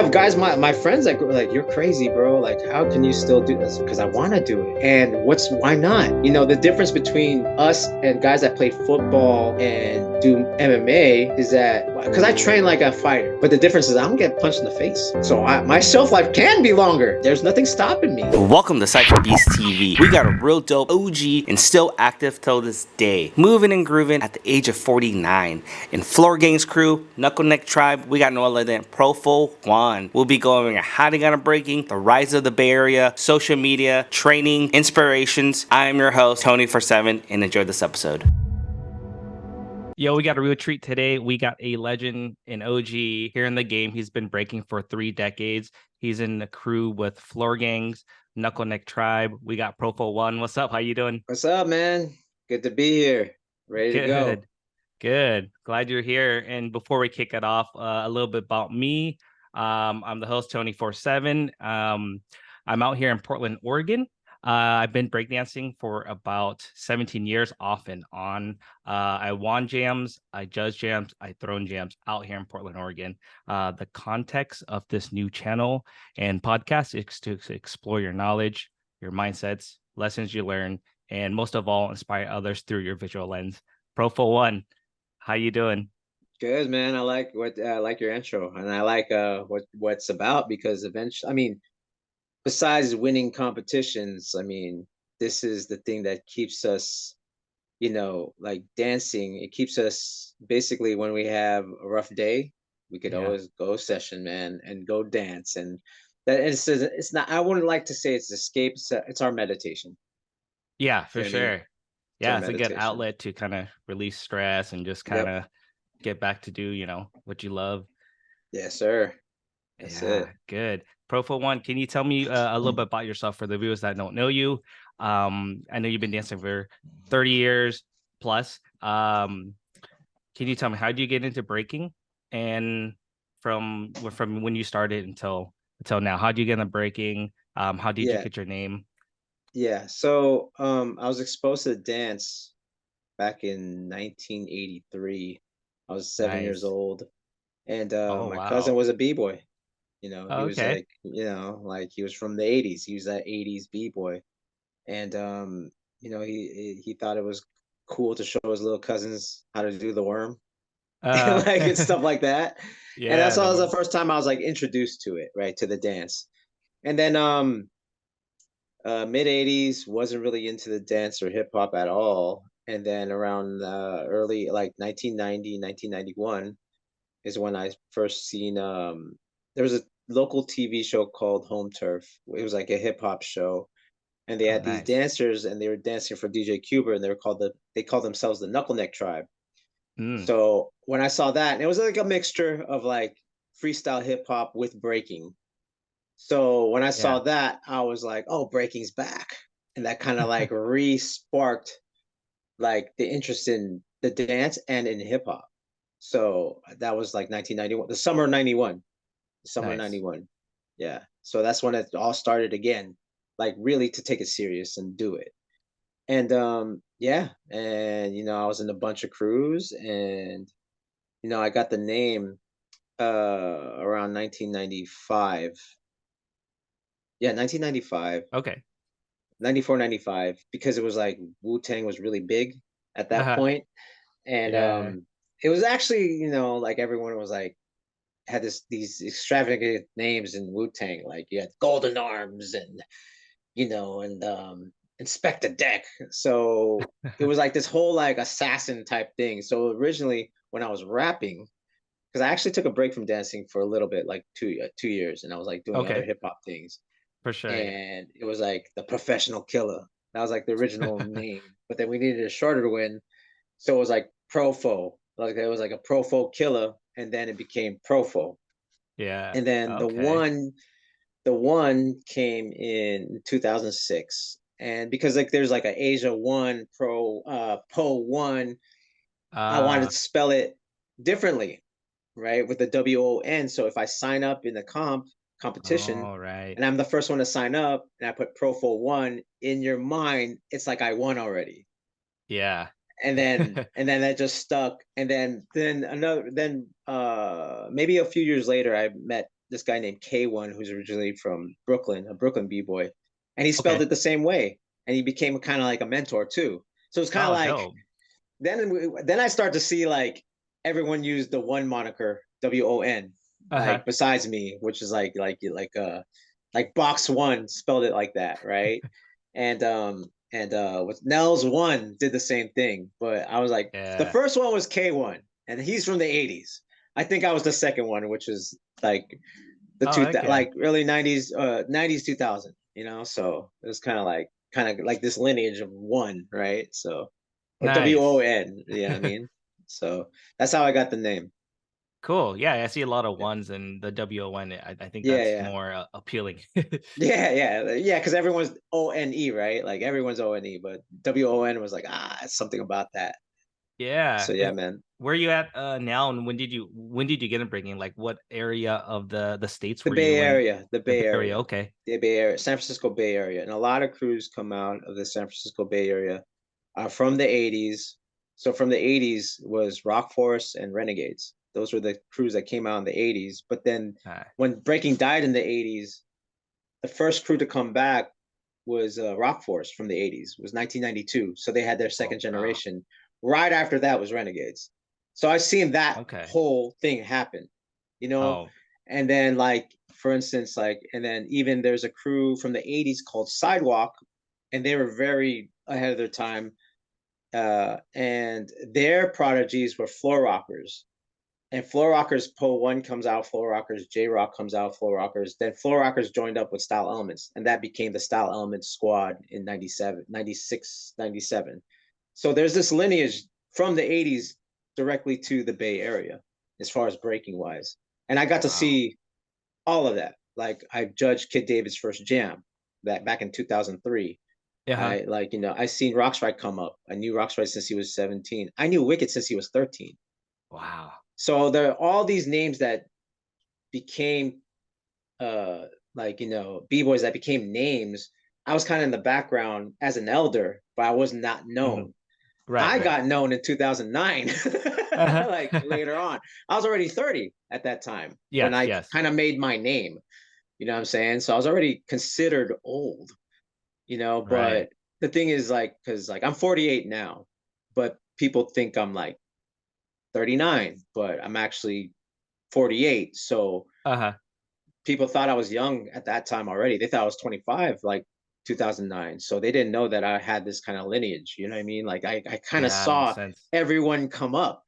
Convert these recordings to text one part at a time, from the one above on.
have guys, my friends that were like, you're crazy, bro. Like, how can you still do this? Because I want to do it. And why not? You know, the difference between us and guys that play football and do MMA is that, because I train like a fighter, but the difference is I don't get punched in the face. So my shelf life can be longer. There's nothing stopping me. Welcome to CypherBeastT.V. We got a real dope OG and still active till this day. Moving and grooving at the age of 49. In Floor Gangs crew, Knuckle Neck Tribe, we got no other than Profowon. We'll be going over how to get on breaking, the rise of the Bay Area, social media, training, inspirations. I am your host, Tony47, and enjoy this episode. Yo, we got a real treat today. We got a legend, an OG here in the game. He's been breaking for 3 decades. He's in the crew with Floor Gangs, Knuckle Neck Tribe. We got Profowon. What's up? How you doing? What's up, man? Good to be here. Ready to go. Good. Glad you're here. And before we kick it off, a little bit about me. I'm the host, Tony47. I'm out here in Portland, Oregon. I've been breakdancing for about 17 years off and on. I won jams, I judge jams, I thrown jams out here in Portland, Oregon. The context of this new channel and podcast is to explore your knowledge, your mindsets, lessons you learn, and most of all, inspire others through your visual lens. Profowon, how you doing? Good, man. I like your intro, and I like what's about, because eventually, I mean, besides winning competitions, I mean, this is the thing that keeps us, like dancing. It keeps us basically, when we have a rough day, we could always go session, man, and go dance. And that it's not, I wouldn't like to say it's escape. It's our meditation. Yeah, for You know what I mean? sure. It's our Yeah, it's a good meditation. outlet to kind of release stress and just kind Yep. of get back to do, what you love. Yes, sir. That's Yeah, it. good. Profowon, can you tell me a little bit about yourself for the viewers that don't know you? I know you've been dancing for 30 years plus. Can you tell me, how did you get into breaking, and from when you started until now? How did you get into breaking? How did you Yeah. get your name? Yeah. So I was exposed to dance back in 1983. I was 7 years Nice. old, and Oh, my cousin wow. was a b-boy. You know, he Oh, was okay. like, like he was from the 80s. He was that 80s b-boy. And he thought it was cool to show his little cousins how to do the worm, and Uh, like and stuff like that. And yeah, that's was the first time I was like introduced to it, right, to the dance. And then mid 80s, wasn't really into the dance or hip hop at all. And then around early, like 1990, 1991, is when I first seen there was a local TV show called Home Turf. It was like a hip hop show, and they Oh, had these nice. dancers, and they were dancing for DJ Cuber, and they called themselves the Knuckle Neck Tribe. Mm, So when I saw that, and it was like a mixture of like freestyle hip hop with breaking. So when I saw yeah. that, I was like, "Oh, breaking's back," and that kind of like re-sparked like the interest in the dance and in hip hop. So that was like 1991, the summer of 91, the summer of Nice. 91. Yeah. So that's when it all started again, like really to take it serious and do it. And yeah, and I was in a bunch of crews, and I got the name around 1995. Yeah, 1995. Okay. 94, 95, because it was like Wu-Tang was really big at that point. And Yeah. it was actually, like everyone was like had these extravagant names in Wu-Tang. Like you had Golden Arms, and and Inspector Deck. So it was like this whole like assassin type thing. So originally when I was rapping, because I actually took a break from dancing for a little bit, like 2 years, and I was like doing other Okay. hip hop things, For sure. Yeah. and it was like the Professional Killer. That was like the original name, but then we needed a shorter one, so it was like Profo. Like it was like a Profo Killer, and then it became Profo. Yeah. And then the Okay. one came in 2006, and because like there's like a Asia One Po One, I wanted Uh, to spell it differently, right, with the WON. So if I sign up in the competition, all right. and I'm the first one to sign up, and I put Profo One, in your mind it's like I won already. Yeah. And then that just stuck. And then another then maybe a few years later, I met this guy named K1 who's originally from Brooklyn, a Brooklyn b-boy, and he spelled Okay. it the same way, and he became kind of like a mentor too. So it's kind of Oh, like dope. then I start to see like everyone use the one moniker WON, Uh-huh. like besides me, which is like Box One spelled it like that, right? And with Nels One did the same thing, but I was like the Yeah. first one was K1, and he's from the '80s. I think I was the second one, which is like the Oh, two heck yeah. like early '90s, '90s 2000. So it was kind of like this lineage of one, right? So or Nice. WON, I mean. So that's how I got the name. Cool. Yeah, I see a lot of Yeah, ones and the WON. I think yeah, that's yeah. more appealing. Yeah, because everyone's ONE, right? Like everyone's ONE, but WON was like, it's something about that. So Yeah. yeah, man. Where are you at now, and when did you get in Breaking? Like, what area of the states The were Bay you in? Area, the The Bay Bay Area. Area, Okay. the Bay Area, San Francisco Bay Area, and a lot of crews come out of the San Francisco Bay Area from the '80s. So from the '80s was Rock Forest and Renegades. Those were the crews that came out in the '80s. But then when Breaking died in the '80s, the first crew to come back was Rock Forest from the '80s. It was 1992. So they had their Oh, second wow. generation. Right after that was Renegades. So I've seen that Okay. whole thing happen, you know. Oh. And then like for instance, like and then even there's a crew from the '80s called Sidewalk, and they were very ahead of their time. And their prodigies were floor rockers, and Floor Rockers Po One comes out, Floor Rockers J Rock comes out, Floor Rockers. Then Floor Rockers joined up with Style Elements, and that became the Style Elements squad in 97, 96, 97. So there's this lineage from the '80s directly to the Bay Area as far as breaking wise. And I got to Wow. see all of that. Like I judged Kid David's first jam that back in 2003. Yeah. I seen Rockstrike come up. I knew Rockstrike since he was 17. I knew Wicked since he was 13. Wow. So there are all these names that became b-boys that became names. I was kind of in the background as an elder, but I was not Mhm. known. Right. I Right. got known in 2009. Uh-huh. Like later on, I was already 30 at that time when Yes. I Yes. kind of made my name. You know what I'm saying? So I was already considered old, Right. but the thing is like because like I'm 48 now, but people think I'm like 39, but I'm actually 48. So Uh-huh. people thought I was young at that time already. They thought I was 25, like 2009. So they didn't know that I had this kind of lineage. You know what I mean? Like I kind of Yeah, makes saw sense. everyone come up.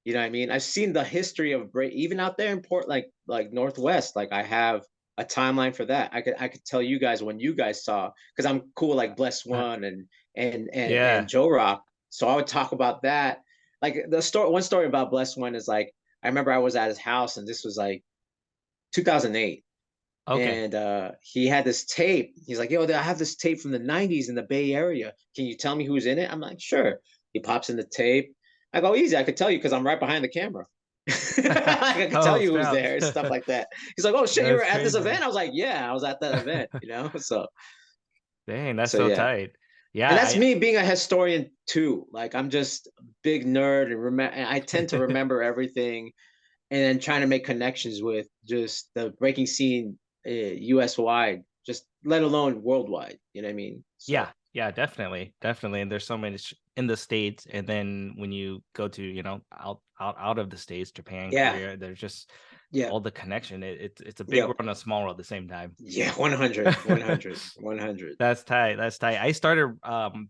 You know what I mean? I've seen the history of break, even out there in Port, like Northwest. Like I have a timeline for that. I could tell you guys when you guys saw because I'm cool like Bless Uh, One and yeah. Joe Rock. So I would talk about that. Like the story, one story about Bless One is like I remember I was at his house and this was like 2008, Okay. and he had this tape. He's like, "Yo, I have this tape from the '90s in the Bay Area. Can you tell me who's in it?" I'm like, "Sure." He pops in the tape. I go, "Easy, I could tell you because I'm right behind the camera." I could tell Oh, you who's snaps. there and stuff like that. He's like, "Oh shit, you were That's at this crazy. event?" I was like, "Yeah, I was at that event." So Dang, that's so so yeah. tight. Yeah, And that's me being a historian too. Like I'm just a big nerd and I tend to remember everything and then trying to make connections with just the breaking scene US wide, just let alone worldwide. You know what I mean? yeah, So yeah, definitely, definitely. And there's so many in the states, and then when you go to out of the states, Japan, yeah, Korea, there's just yeah, all the connection. It's a big yep, world and a small world at the same time. yeah, 100, 100, 100. That's tight. That's tight. I started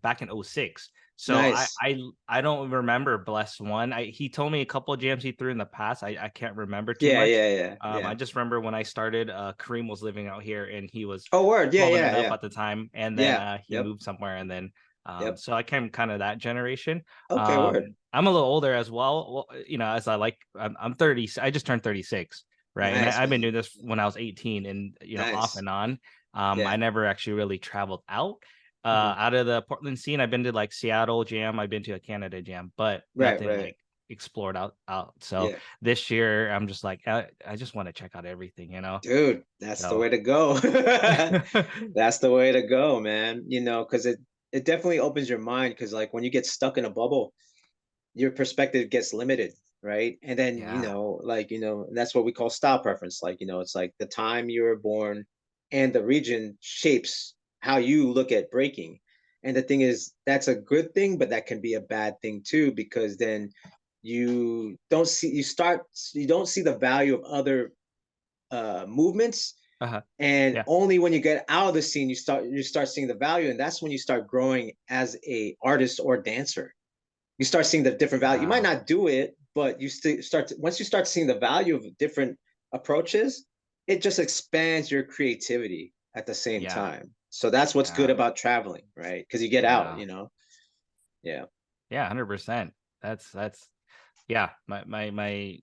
back in '06. So Nice. I don't remember Bless One. He told me a couple of jams he threw in the past. I can't remember too Yeah, much. yeah, yeah, I yeah. just remember when I started, Kareem was living out here and he was Oh, word. Yeah, blowing yeah, it up yeah, at the time. And then yeah. he Yep, moved somewhere and then yep. so I came kind of that generation. Okay, word. I'm a little older as well. Well, as I'm 30. I just turned 36, right? And Nice, I've been man. doing this when I was 18 and off Nice. and on. I Yeah. never actually really traveled out. Hmm. Out of the Portland scene, I've been to like Seattle Jam, I've been to a Canada Jam, but Right, nothing right. like explored out. So Yeah. this year, I'm just like, I just want to check out everything. Dude, that's the So way to go. That's the way to go, man. Because it definitely opens your mind. Because like when you get stuck in a bubble, your perspective gets limited. right? And then, Yeah. like, that's what we call style preference. Like, it's like the time you were born and the region shapes how you look at breaking. And the thing is, that's a good thing, but that can be a bad thing too, because then you don't see the value of other movements. Uh-huh. And Yeah. only when you get out of the scene, you start seeing the value. And that's when you start growing as a artist or dancer. You start seeing the different value. You might Wow. not do it, but you still once you start seeing the value of different approaches, it just expands your creativity at the same Yeah. time. So that's what's good Yeah. about traveling, right? Because you get out, Yeah. Yeah. Yeah, 100%. That's yeah, my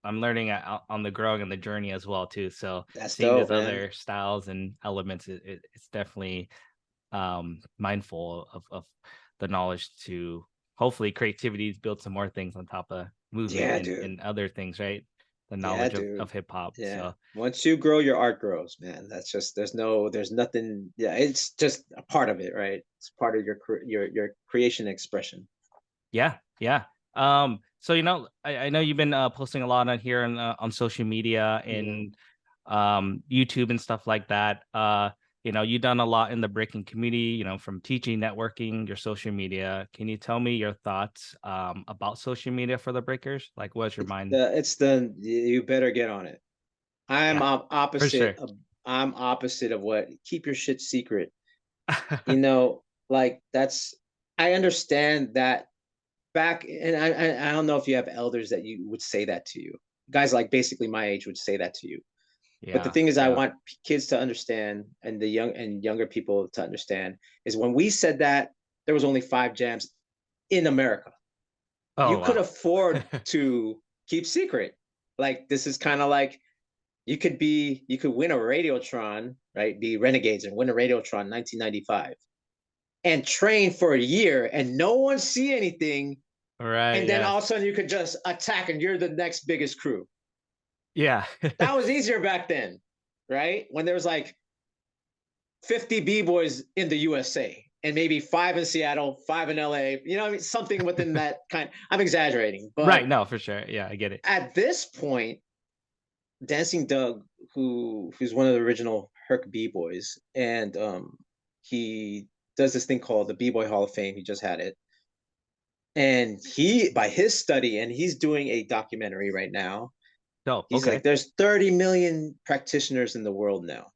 I'm learning on the growing and the journey as well too. So That's seeing dope, these man. other styles and elements, it's definitely mindful of the knowledge to hopefully creativity build some more things on top of movement Yeah, dude. and other things, right? The Yeah, knowledge dude. of hip hop. Yeah. So Once you grow, your art grows, man. That's just there's nothing. Yeah, it's just a part of it, right? It's part of your creation expression. yeah, yeah. So I know you've been posting a lot on here on social media Mhm. and YouTube and stuff like that. You've done a lot in the breaking community, from teaching, networking, your social media. Can you tell me your thoughts about social media for the breakers? Like, what's your mind? You better get on it. I'm Yeah, for opposite sure. of I'm opposite of what keep your shit secret. You know, like that's I understand that back and I don't know if you have elders that you would say that to you. Guys like basically my age would say that to you. But the Yeah, thing is I yeah. want kids to understand and the younger people to understand is when we said that there was only 5 jams in America. You Oh could wow. afford to keep secret. Like this is kind of like you could win a Radiotron, right? Be Renegades and win a Radiotron 1995 and train for a year and no one see anything. Right. And then all of a Yes. sudden you could just attack and you're the next biggest crew. Yeah. That was easier back then, right? When there was like 50 B-boys in the USA and maybe 5 in Seattle, 5 in LA, I mean, something within that kind. I'm exaggerating, Right. but No, for sure. Yeah, I get it. at this point, Dancing Doug, who's one of the original Herc B-boys, and he does this thing called the B-boy Hall of Fame. He just had it. And he by his study, and he's doing a documentary right now. Oh, He's like, okay. there's 30 million practitioners in the world now.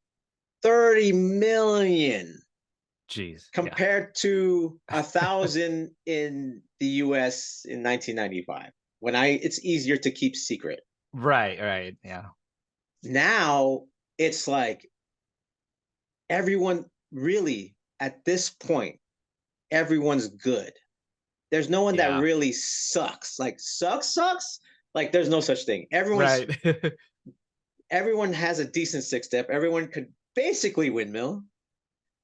30 million Jeez. Yeah. compared to 1,000 in the US in 1995. When it's easier to keep secret. Right. Right. Yeah. Now it's like everyone really at this point, everyone's good. There's no one that Yeah. really sucks. Like sucks. Like there's no such thing. Right. Everyone has a decent six step. Everyone could basically windmill.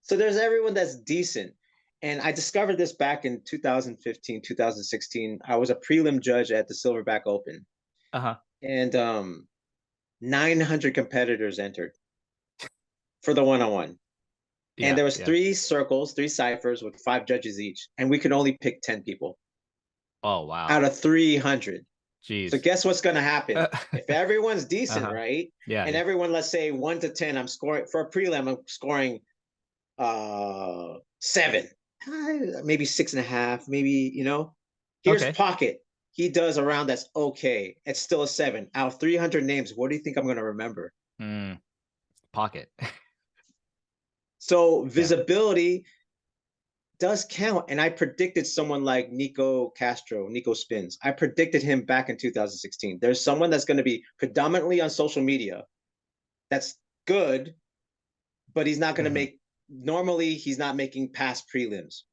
So there's everyone that's decent. And I discovered this back in 2015, 2016. I was a prelim judge at the Silverback Open, Uh-huh. and 900 competitors entered for the one-on-one. And Yeah. there was Yeah. 3 circles, 3 ciphers with 5 judges each, and we could only pick 10 people Oh, wow. out of 300. So Jeez. guess what's going to happen? If everyone's decent, Uh-huh. right? Yeah, And yeah. everyone, let's say 1 to 10, I'm scoring for a prelim, I'm scoring 7, maybe 6.5, maybe, here's Okay. Pocket. He does a round that's okay. It's still a 7. Out of 300 names, what do you think I'm going to remember? Mm, pocket. So Yeah. visibility does count. And I predicted someone like Nico Spins. I predicted him back in 2016. There's someone that's going to be predominantly on social media that's good, but he's not going to Mhm. make, normally, he's not making past prelims.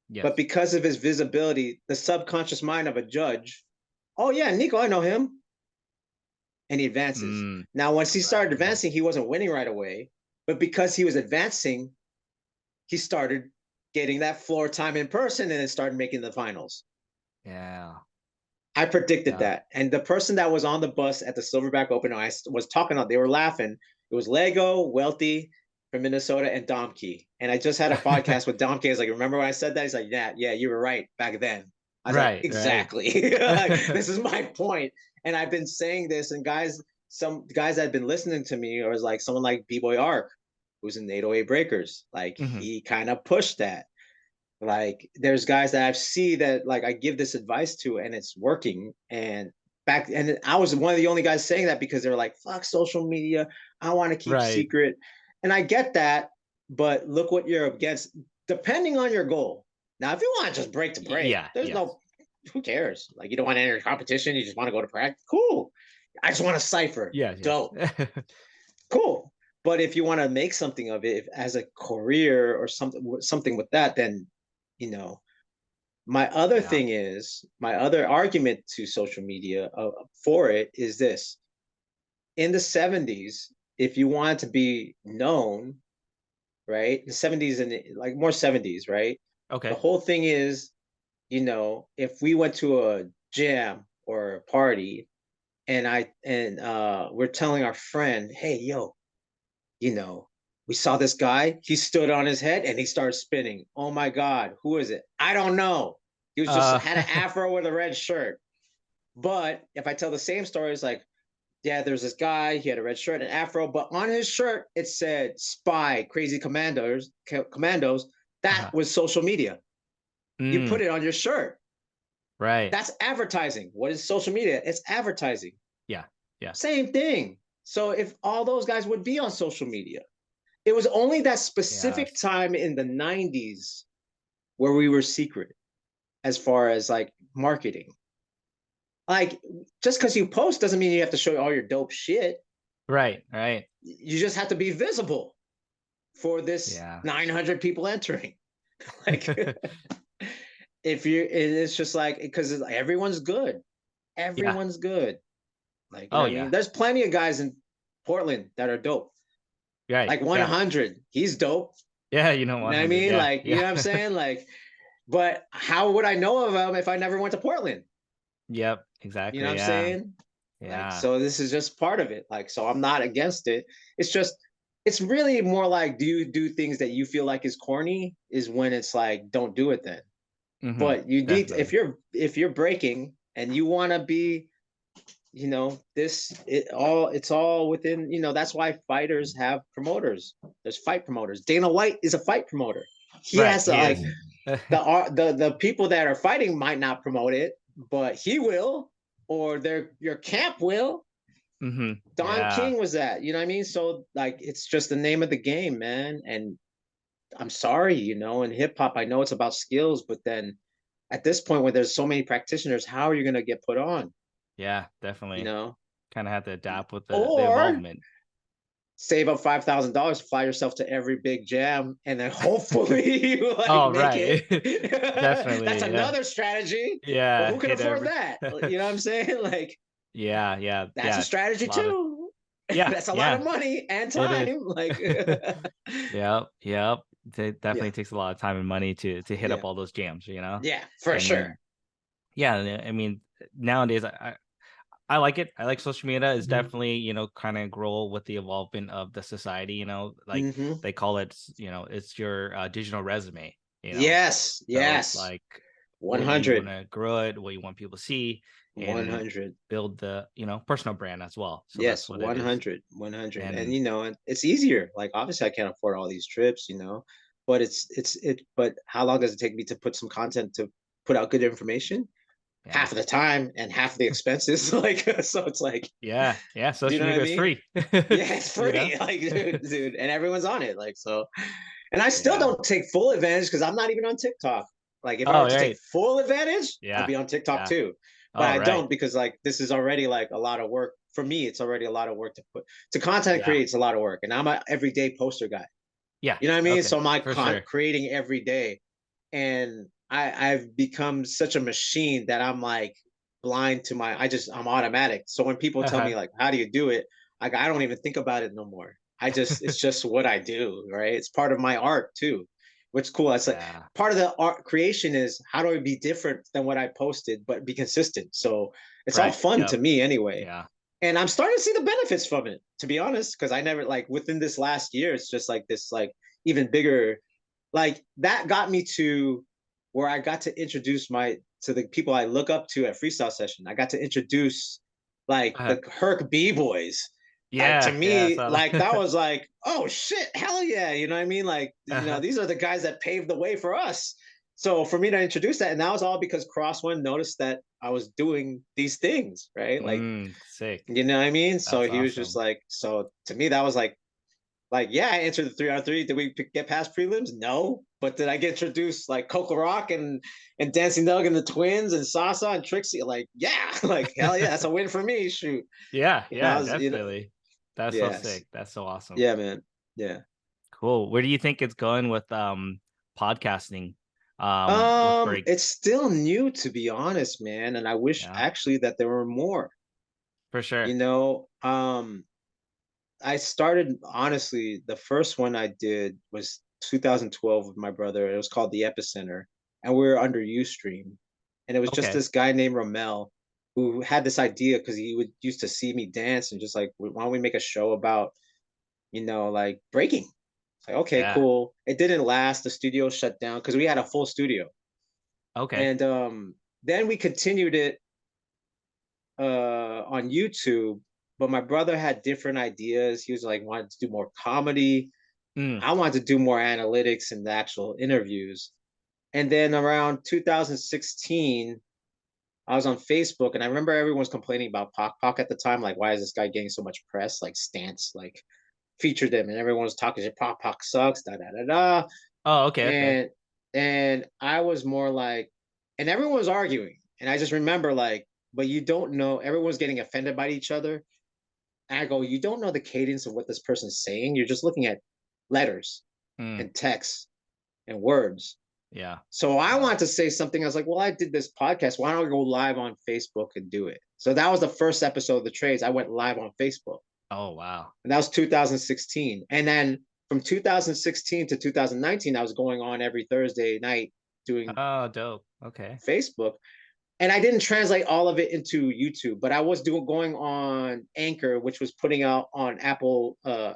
But Yes. because of his visibility, the subconscious mind of a judge, oh, yeah, Nico, I know him. And he advances. Mm, Now, once he started right, right. advancing, he wasn't winning right away. But because he was advancing, he started getting that floor time in person and then started making the finals. Yeah. I predicted Yeah. that. And the person that was on the bus at the Silverback Open, I was talking about, they were laughing. It was Lego, Wealthy from Minnesota, and Domkey. And I just had a podcast with Domkey. I was like, remember when I said that? He's like, yeah, you were right back then. I was like, Right, right. exactly. Like, this is my point. And I've been saying this, and some guys that have been listening to me, or is like someone like B-Boy Arc, who's in 808 Breakers, like Hmm. he kind of pushed that. Like there's guys that I see that like I give this advice to and it's working. And I was one of the only guys saying that because they were like, fuck social media. I want to keep Right. secret. And I get that, but look what you're against, depending on your goal. Now, if you want to just break to break, Yeah, there's yes. no, who cares? Like you don't want to enter a competition, you just want to go to practice. Cool. I just want to cipher. Yes, Dope. yes. Cool. But if you want to make something of it as a career or something with that, then you know my other Yeah. thing is my other argument to social media for it is this: in the 70s, if you wanted to be known, right, the 70s and like more 70s, right, the Okay. whole thing is, if we went to a jam or a party and we're telling our friend, hey, yo, you know, we saw this guy. He stood on his head and he started spinning. Oh my God, who is it? I don't know. He was just Uh, had an afro with a red shirt. But if I tell the same story, it's like, yeah, there's this guy. He had a red shirt and afro, but on his shirt it said "Spy, Crazy Commandos." That uh-huh. was social media. You Mm, put it on your shirt. right. That's advertising. What is social media? It's advertising. Yeah. Yeah. Same thing. So if all those guys would be on social media, it was only that specific Yes. time in the 90s where we were secret as far as like marketing. Like, just because you post doesn't mean you have to show all your dope shit. Right. Right. You just have to be visible for this Yeah. 900 people entering. Like, if you, it's just like, because everyone's good. Yeah. Everyone's good. Like, you know Oh what I mean? yeah. There's plenty of guys in Portland that are dope. Right. Like Yeah. 100, he's dope. Yeah. You know what I 100. mean? Yeah. Like, you Yeah. know what I'm saying? Like, but how would I know of him if I never went to Portland? Yep. You know what Exactly. I'm Yeah. saying? Like, Yeah. so this is just part of it. Like, so I'm not against it. It's just, it's really more like, do you do things that you feel like is corny? Is when it's like, don't do it then. Hmm. But you need to, Definitely. if you're breaking and you want to be, it's all within, that's why fighters have promoters. There's fight promoters. Dana White is a fight promoter. He Right. has to He like, is. the people that are fighting might not promote it, but he will, or your camp will. Hmm. Don Yeah. King was that, you know what I mean? So like it's just the name of the game, man. And I'm sorry, in hip hop, I know it's about skills, but then at this point where there's so many practitioners, how are you gonna get put on? Yeah. You Definitely. know? Kind of have to adapt with the Or involvement. save up $5,000, fly yourself to every big jam, and then hopefully you like Oh, make right. it. That's Definitely. Yeah. another strategy. But Yeah. who can Hit afford every. that? You know what I'm saying? Like Yeah. Yeah. that's a Yeah. A strategy lot of. too. Yeah. That's a lot Yeah. of money and It is. time. Like Yep, yep. It yeah, definitely takes a lot of time and money to hit yeah, up all those jams, you know? yeah, for And sure. then yeah, I mean, nowadays I like it. I like social media. It's Mhm. definitely, kind of grow with the evolvement of the society, like Mhm. they call it, it's your digital resume, Yes, So it's yes. like what do you want 100. to grow it, what you want people to see, and 100. build the, personal brand as well. So that's Yes, what it is. 100, 100. And And it's easier. Like obviously I can't afford all these trips, but but how long does it take me to put some content to put out good information? yeah. Half of the time and half of the expenses. Like so it's like, Yeah, yeah, do you social know what I media is mean? free. Yeah, it's You know? free. Like dude, and everyone's on it. Like so and I still Yeah. don't take full advantage because I'm not even on TikTok. Like if I Oh, were to take right. full advantage, I'd Yeah, be on TikTok yeah. too. But Oh, I right. don't because like this is already like a lot of work for me. It's already a lot of work to content Yeah, creates a lot of work, and I'm an everyday poster guy. yeah. You know what I mean? Okay, So my for sure. creating every day, and I've become such a machine that I'm like blind to I'm automatic. So when people tell Uh-huh. me like, how do you do it? Like I don't even think about it no more. It's just what I do, right? It's part of my art too. What's cool. It's like Yeah. part of the art creation is how do I be different than what I posted, but be consistent. So it's all Right. fun to Yep. me anyway. Yeah. And I'm starting to see the benefits from it, to be honest, because I never like within this last year, it's just like this like even bigger, like that got me to where I got to introduce to the people I look up to at freestyle session. I got to introduce like Uh, the Herc B-boys. Like to yeah, I me, saw like that that. was like, oh shit, hell yeah. You know what I mean? Like, these are the guys that paved the way for us. So for me to introduce that, and that was all because Cross One noticed that I was doing these things, right? Like, Sick. you know what I mean? So That's he was just awesome. like, so to me, that was like, yeah, I answered the 3-on-3. Did we get past prelims? No. But did I get introduced like Coco Rock and Dancing Doug and the Twins and Sasa and Trixie? Like, yeah, like hell yeah, that's a win for me. Shoot. Yeah, I yeah, was, definitely. That's so yes. sick. That's so awesome. Yeah, man. Yeah. Cool. Where do you think it's going with podcasting? With break. It's still new to be honest, man. And I wish Yeah, actually that there were more, for you sure. know. I started honestly, the first one I did was 2012 with my brother. It was called The Epicenter, and we were under Ustream. And it was just Okay. this guy named Ramel who had this idea because he would used to see me dance and just like, why don't we make a show about, like breaking? It's like, okay, Yeah. cool. It didn't last. The studio shut down because we had a full studio. Okay. And then we continued it on YouTube, but my brother had different ideas. He was like wanted to do more comedy. Mm, I wanted to do more analytics and the actual interviews. And then around 2016, I was on Facebook and I remember everyone was complaining about Pac at the time. Like, why is this guy getting so much press? Like, Stance, like, featured him and everyone was talking shit. Pac sucks, da da da da. oh, okay, okay. And I was more like, and everyone was arguing. And I just remember like, but you don't know, everyone's getting offended by each other. And I go, you don't know the cadence of what this person's saying. You're just looking at letters Mm, and text and words. yeah. So I Wow. wanted to say something. I was like, well, I did this podcast. Why don't I go live on Facebook and do it? So that was the first episode of the trades. I went live on Facebook. Oh, wow. And that was 2016. And then from 2016 to 2019, I was going on every Thursday night doing Oh, dope. Okay. Facebook. And I didn't translate all of it into YouTube, but I was going on Anchor, which was putting out on Apple and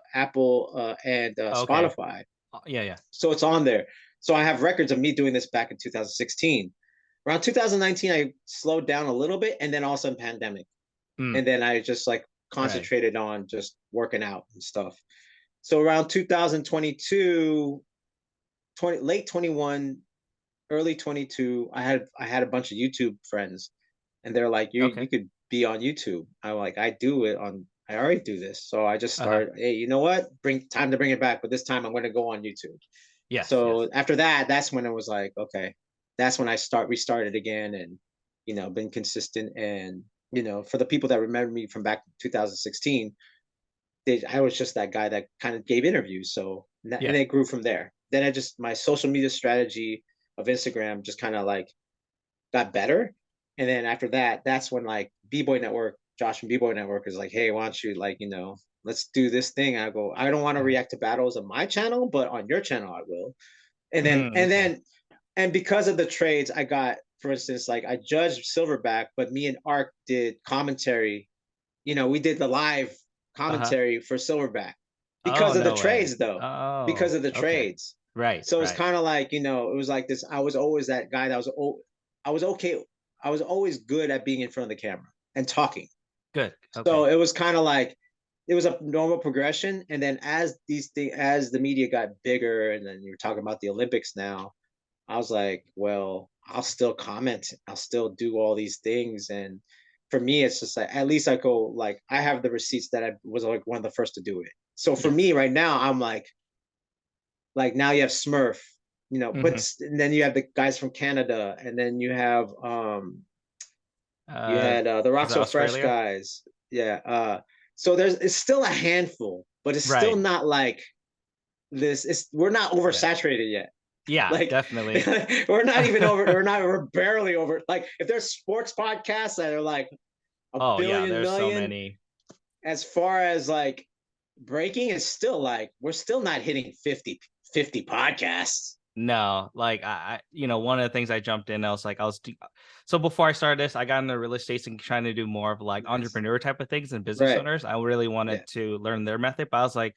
Okay. Spotify. Yeah, yeah. So it's on there. So I have records of me doing this back in 2016. Around 2019, I slowed down a little bit, and then also in pandemic, Mm, and then I just like right. concentrated on just working out and stuff. So around 2022, late 21, early 22, I had a bunch of YouTube friends, and they're like, you Okay. could be on YouTube. I'm like, I already do this. So I just Uh-huh. started, hey, you know what? Bring time to bring it back, but this time I'm going to go on YouTube. Yes, So yes. after that, that's when it was like, okay, that's when I restarted again and, been consistent. And, for the people that remember me from back in 2016, I was just that guy that kind of gave interviews. So, and Yeah. it grew from there. Then my social media strategy of Instagram just kind of like got better. And then after that, that's when like B-Boy Network, Josh from B-Boy Network is like, hey, why don't you like, let's do this thing. I go, I don't want to Uh-huh. react to battles on my channel, but on your channel, I will. And then, Mm, okay. and because of the trades, I got, for instance, like I judged Silverback, but me and Ark did commentary. We did the live Uh-huh. commentary for Silverback Oh, because of the no way. trades, though. Because Oh, of the okay. trades. Right, So it's right. kind of like, it was like this. I was always that guy that I was okay. I was always good at being in front of the camera and talking. Good. So Okay. it was kind of like it was a normal progression. And then as as the media got bigger, and then you're talking about the Olympics now, I was like, well, I'll still comment. I'll still do all these things. And for me, it's just like, at least I go, like, I have the receipts that I was like one of the first to do it. So for me Yes. right now, I'm like now you have Smurf, Mm-hmm. and then you have the guys from Canada. And then you have, you Uh, had the is Rock it So Fresh Australia? guys. Yeah. So it's still a handful, but it's still Right. not like this. We're not Yeah. oversaturated yet. Yeah, Like definitely. we're not even over. We're barely over. Like if there's sports podcasts that are like a Oh, yeah, billion there's so million, many. as far as like breaking, is still like we're still not hitting 50 podcasts. No, like one of the things I jumped in, I was like, so before I started this, I got into real estate and trying to do more of like Nice. entrepreneur type of things and business Right. owners. I really Yeah. wanted to learn their method, but I was like,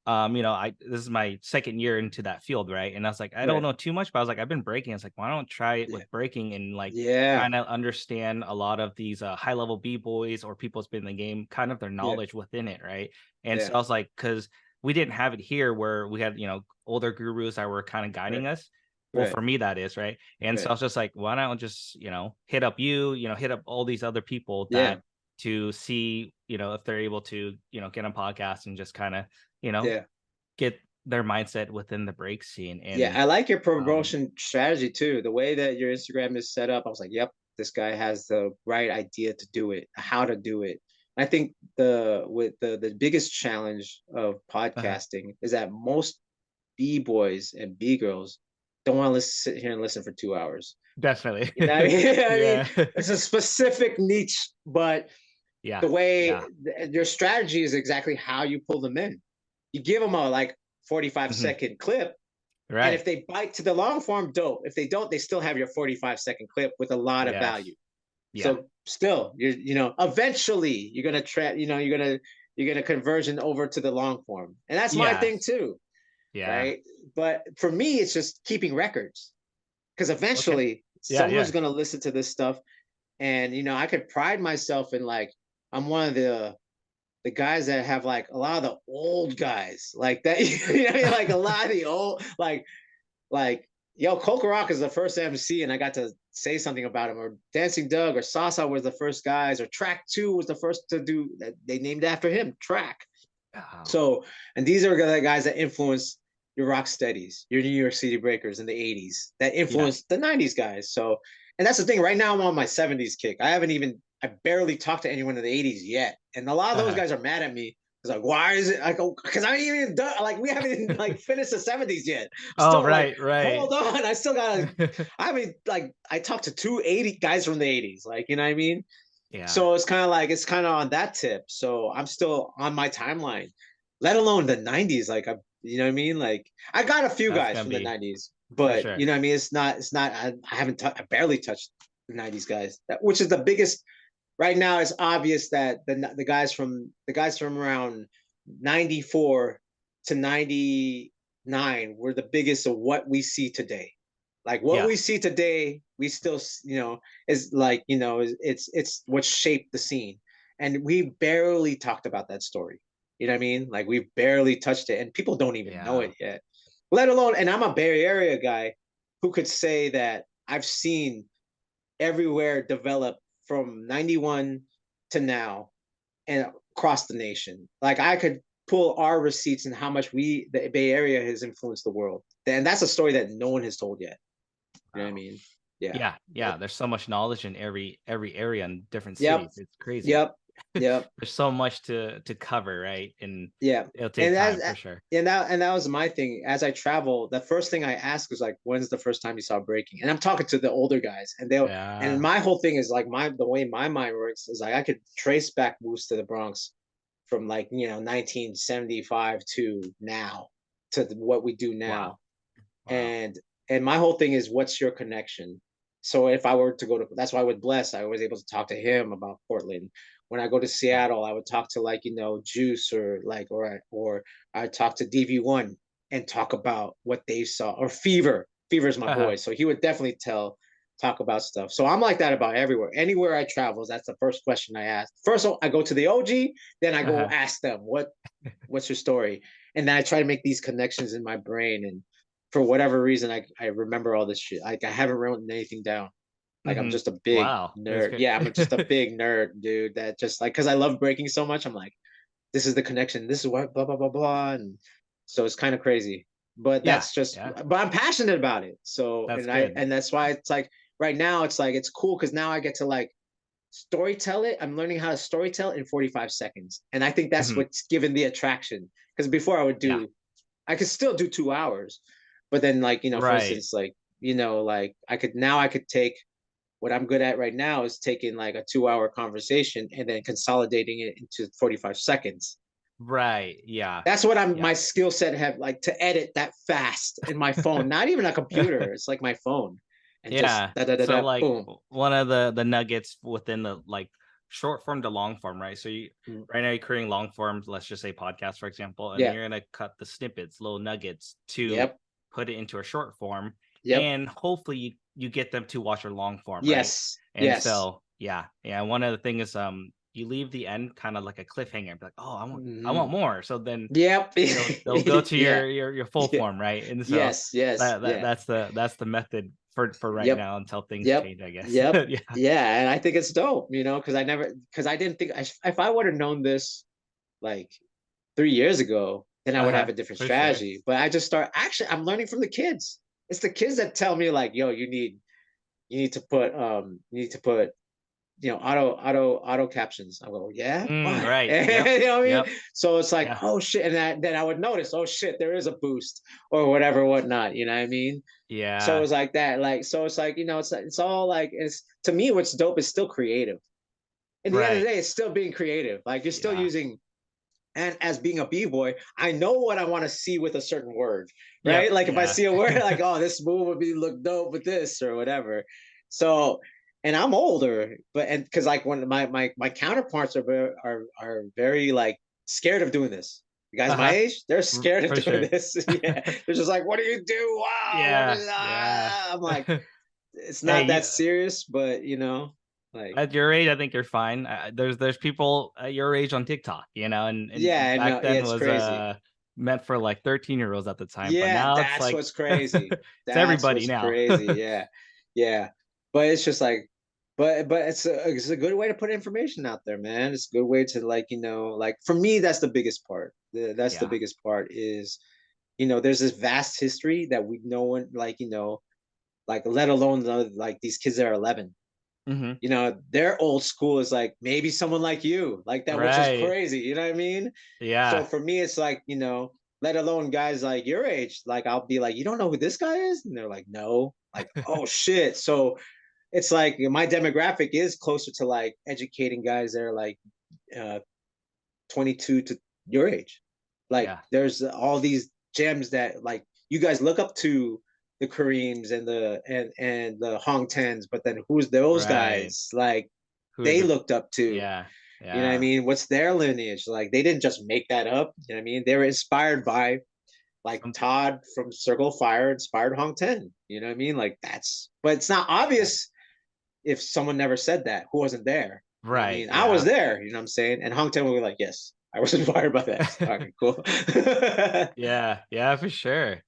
this is my second year into that field, right? And I was like, I don't Right. know too much, but I was like, I've been breaking. It's like, why don't I try it Yeah. with breaking and like Yeah. kind of understand a lot of these high level b-boys or people that's been in the game, kind of their Yeah. knowledge within it, right? And so Yeah. I was like, because we didn't have it here where we had, older gurus that were kind of Right. guiding us. Well, Right. for me, that is right. And so I Right. was just like, why not just, hit up you, hit up all these other people Yeah. that to see, if they're able to, get on podcasts and just kind of, you know, Yeah. get their mindset within the break scene. Yeah, And I like your um promotion strategy too. The way that your Instagram is set up, I was like, "Yep, this guy has the right idea to do it, how to do it." I think the biggest challenge of uh podcasting is that most b boys and b girls don't want to sit here and listen for 2 hours. definitely. You know what I mean? I mean, Yeah. it's a specific niche, but Yeah. the way Yeah. your strategy is exactly how you pull them in. You give them a like 45 Mhm. second clip, and if Right. they bite to the long form, dope. If they don't, they still have your 45-second clip with a lot of Yes. value. Yeah. So still, eventually you're gonna you're gonna conversion over to the long form. And that's my thing Yes. too, Yeah. right? But for me, it's just keeping records. Because Okay. eventually Yeah, someone's yeah. gonna listen to this stuff. And I could pride myself in like I'm one of the guys that have like a lot of the old guys like that, like a lot of the old like, yo, Coca Rock is the first MC, and I got to say something about him. Or Dancing Doug or Sasa was the first guys, or Track Two was the first to do that. They named after him, Track. Oh, So, and these are the guys that influenced your rock steadies, your New York City breakers in the 80s, that yeah. influenced the 90s guys. So, and that's the thing. Right now, I'm on my 70s kick. I barely talked to anyone in the 80s yet. And a lot of those Uh-huh. guys are mad at me. It's like, why is it? I go, because I ain't even done, like, we haven't even like finished the 70s yet. Oh, Still like, right, right. hold on. I still gotta, I mean, like, I talked to 280 guys from the 80s. Like, you know what I mean? Yeah. So it's kind of on that tip. So I'm still on my timeline, let alone the 90s. Like you know what I mean? Like I got a few That's guys gonna from the be 90s, for but sure. you know what I mean? It's not I haven't I barely touched the 90s guys. Which is the biggest right now. It's obvious that the guys from around 94 to 99 were the biggest of what we see today. Like what Yeah. we see today, we still, is like, it's what shaped the scene. And we barely talked about that story. You know what I mean? Like we barely touched it, and people don't even know Yeah. it yet. Let alone, and I'm a Bay Area guy who could say that I've seen everywhere develop from 91 to now and across the nation. Like I could pull our receipts and how much the Bay Area has influenced the world. And that's a story that no one has told yet. You know what I Wow. mean? Yeah. Yeah, yeah, Yep. there's so much knowledge in every area in different Yep. cities. It's crazy. Yep. Yep. There's so much to cover, right? And Yeah. it'll take And that's time for sure. and that was my thing. As I travel, the first thing I ask was like, when's the first time you saw breaking? And I'm talking to the older guys, and Yeah. my whole thing is like the way my mind works is like I could trace back moves to the Bronx from like 1975 to now to what we do Wow. now. Wow. And my whole thing is, what's your connection? So if I were to go to, that's why with Bless I was able to talk to him about Portland. When I go to Yeah. Seattle, I would talk to like Juice, or like, or I talk to DV1 and talk about what they saw, or Fever's my Uh-huh. boy, so he would definitely talk about stuff. So I'm like that about everywhere, anywhere I travel. That's the first question I ask. First I go to the OG, then I go Uh-huh. ask them what's your story, and then I try to make these connections in my brain. And for whatever reason, I remember all this shit. Like I haven't written anything down. Like I'm Mhm. just a big Wow. That's nerd. great. Yeah, I'm just a big nerd, dude. That just like, because I love breaking so much. I'm like, this is the connection. This is what blah blah blah blah. And so it's kind of crazy, but Yeah. that's just. Yeah. But I'm passionate about it. So That's good. and that's why it's like right now it's like it's cool because now I get to like story tell it. I'm learning how to story tell in 45 seconds, and I think that's Mhm. what's given the attraction. Because before Yeah. I could still do 2 hours, but then like for Right. instance, like like I could take what I'm good at right now is taking like a 2 hour conversation and then consolidating it into 45 seconds. Right. Yeah. That's what my Yeah. skill set have like to edit that fast in my phone, not even a computer. It's like my phone and just Yeah. da da da So da like boom. one of the nuggets within the like short form to long form, right? So Mm, right now you're creating long forms, let's just say podcast, for example, and then yeah. you're gonna cut the snippets, little nuggets to Yep. put it into a short form, Yep. and hopefully you get them to watch your long form, right? Yes. And Yes. so yeah. One of the things is you leave the end kind of like a cliffhanger, be like, oh, I want Hmm. more. So then Yep. they'll go to Yeah. your full Yeah. form, right? And so Yes. Yes. Yeah. that's the method for right Yep. now until things Yep. change, I guess. Yep. Yeah. Yeah. And I think it's dope, because I didn't think, if I would have known this like 3 years ago, then I would have Uh-huh. a different For sure. strategy. But I just actually, I'm learning from the kids. It's the kids that tell me like, yo, you need to put, auto captions. I go, yeah, why? Right. Yep. You know what I mean? Yep. So it's like, Yeah. oh shit, and then I would notice, oh shit, there is a boost or whatever, whatnot. You know what I mean? So Yeah. it's like that. Like, so it's like, it's all like, it's, to me, what's dope is still creative. In the end of the Right. day, it's still being creative. Like, you're still Yeah. using, and as being a b-boy, I know what I want to see with a certain word, right? Yep. Like if I Yeah. see a word, like, oh, this move would be look dope with this or whatever. So, and I'm older, but and because like when my counterparts are very like scared of doing this. The guys my Uh-huh. age, they're scared of For doing sure. this. Yeah, they're just like, what do you do? Wow, what Yeah. is Yeah. I'm like, it's Hey, not that serious, but like, at your age, I think you're fine. There's people at your age on TikTok, and yeah, back no, yeah, then it's was crazy. meant for like 13-year-olds at the time, but Yeah, now it's that's like what's crazy. it's That's everybody what's now. crazy. Yeah. Yeah. But it's just like, but it's a good way to put information out there, man. It's a good way to like, like for me, that's the biggest part. That's the Yeah. biggest part is, there's this vast history that we no one like, like let alone like these kids that are 11. Hmm. Their old school is like maybe someone like you, like that, which is Right. crazy. You know what I mean? So Yeah. for me, it's like, let alone guys like your age, like I'll be like, you don't know who this guy is? And they're like, no. Like, oh shit. So it's like my demographic is closer to like educating guys that are like uh 22 to your age. Like Yeah. there's all these gems that like you guys look up to, the Kareems and the Hong Tens, but then who's those Right. guys like Who's they the looked up to? Yeah. You know what I Yeah. mean? What's their lineage? Like they didn't just make that up. You know what I mean? They were inspired by like Some Todd from Circle of Fire inspired Hong Ten. You know what I mean? Like but it's not Yeah. obvious if someone never said that, who wasn't there. You know what I Right. mean? I was Yeah. there, you know what I'm saying? And Hong Ten will be like, yes, I was inspired by that. Okay, cool. Yeah. Yeah, for sure.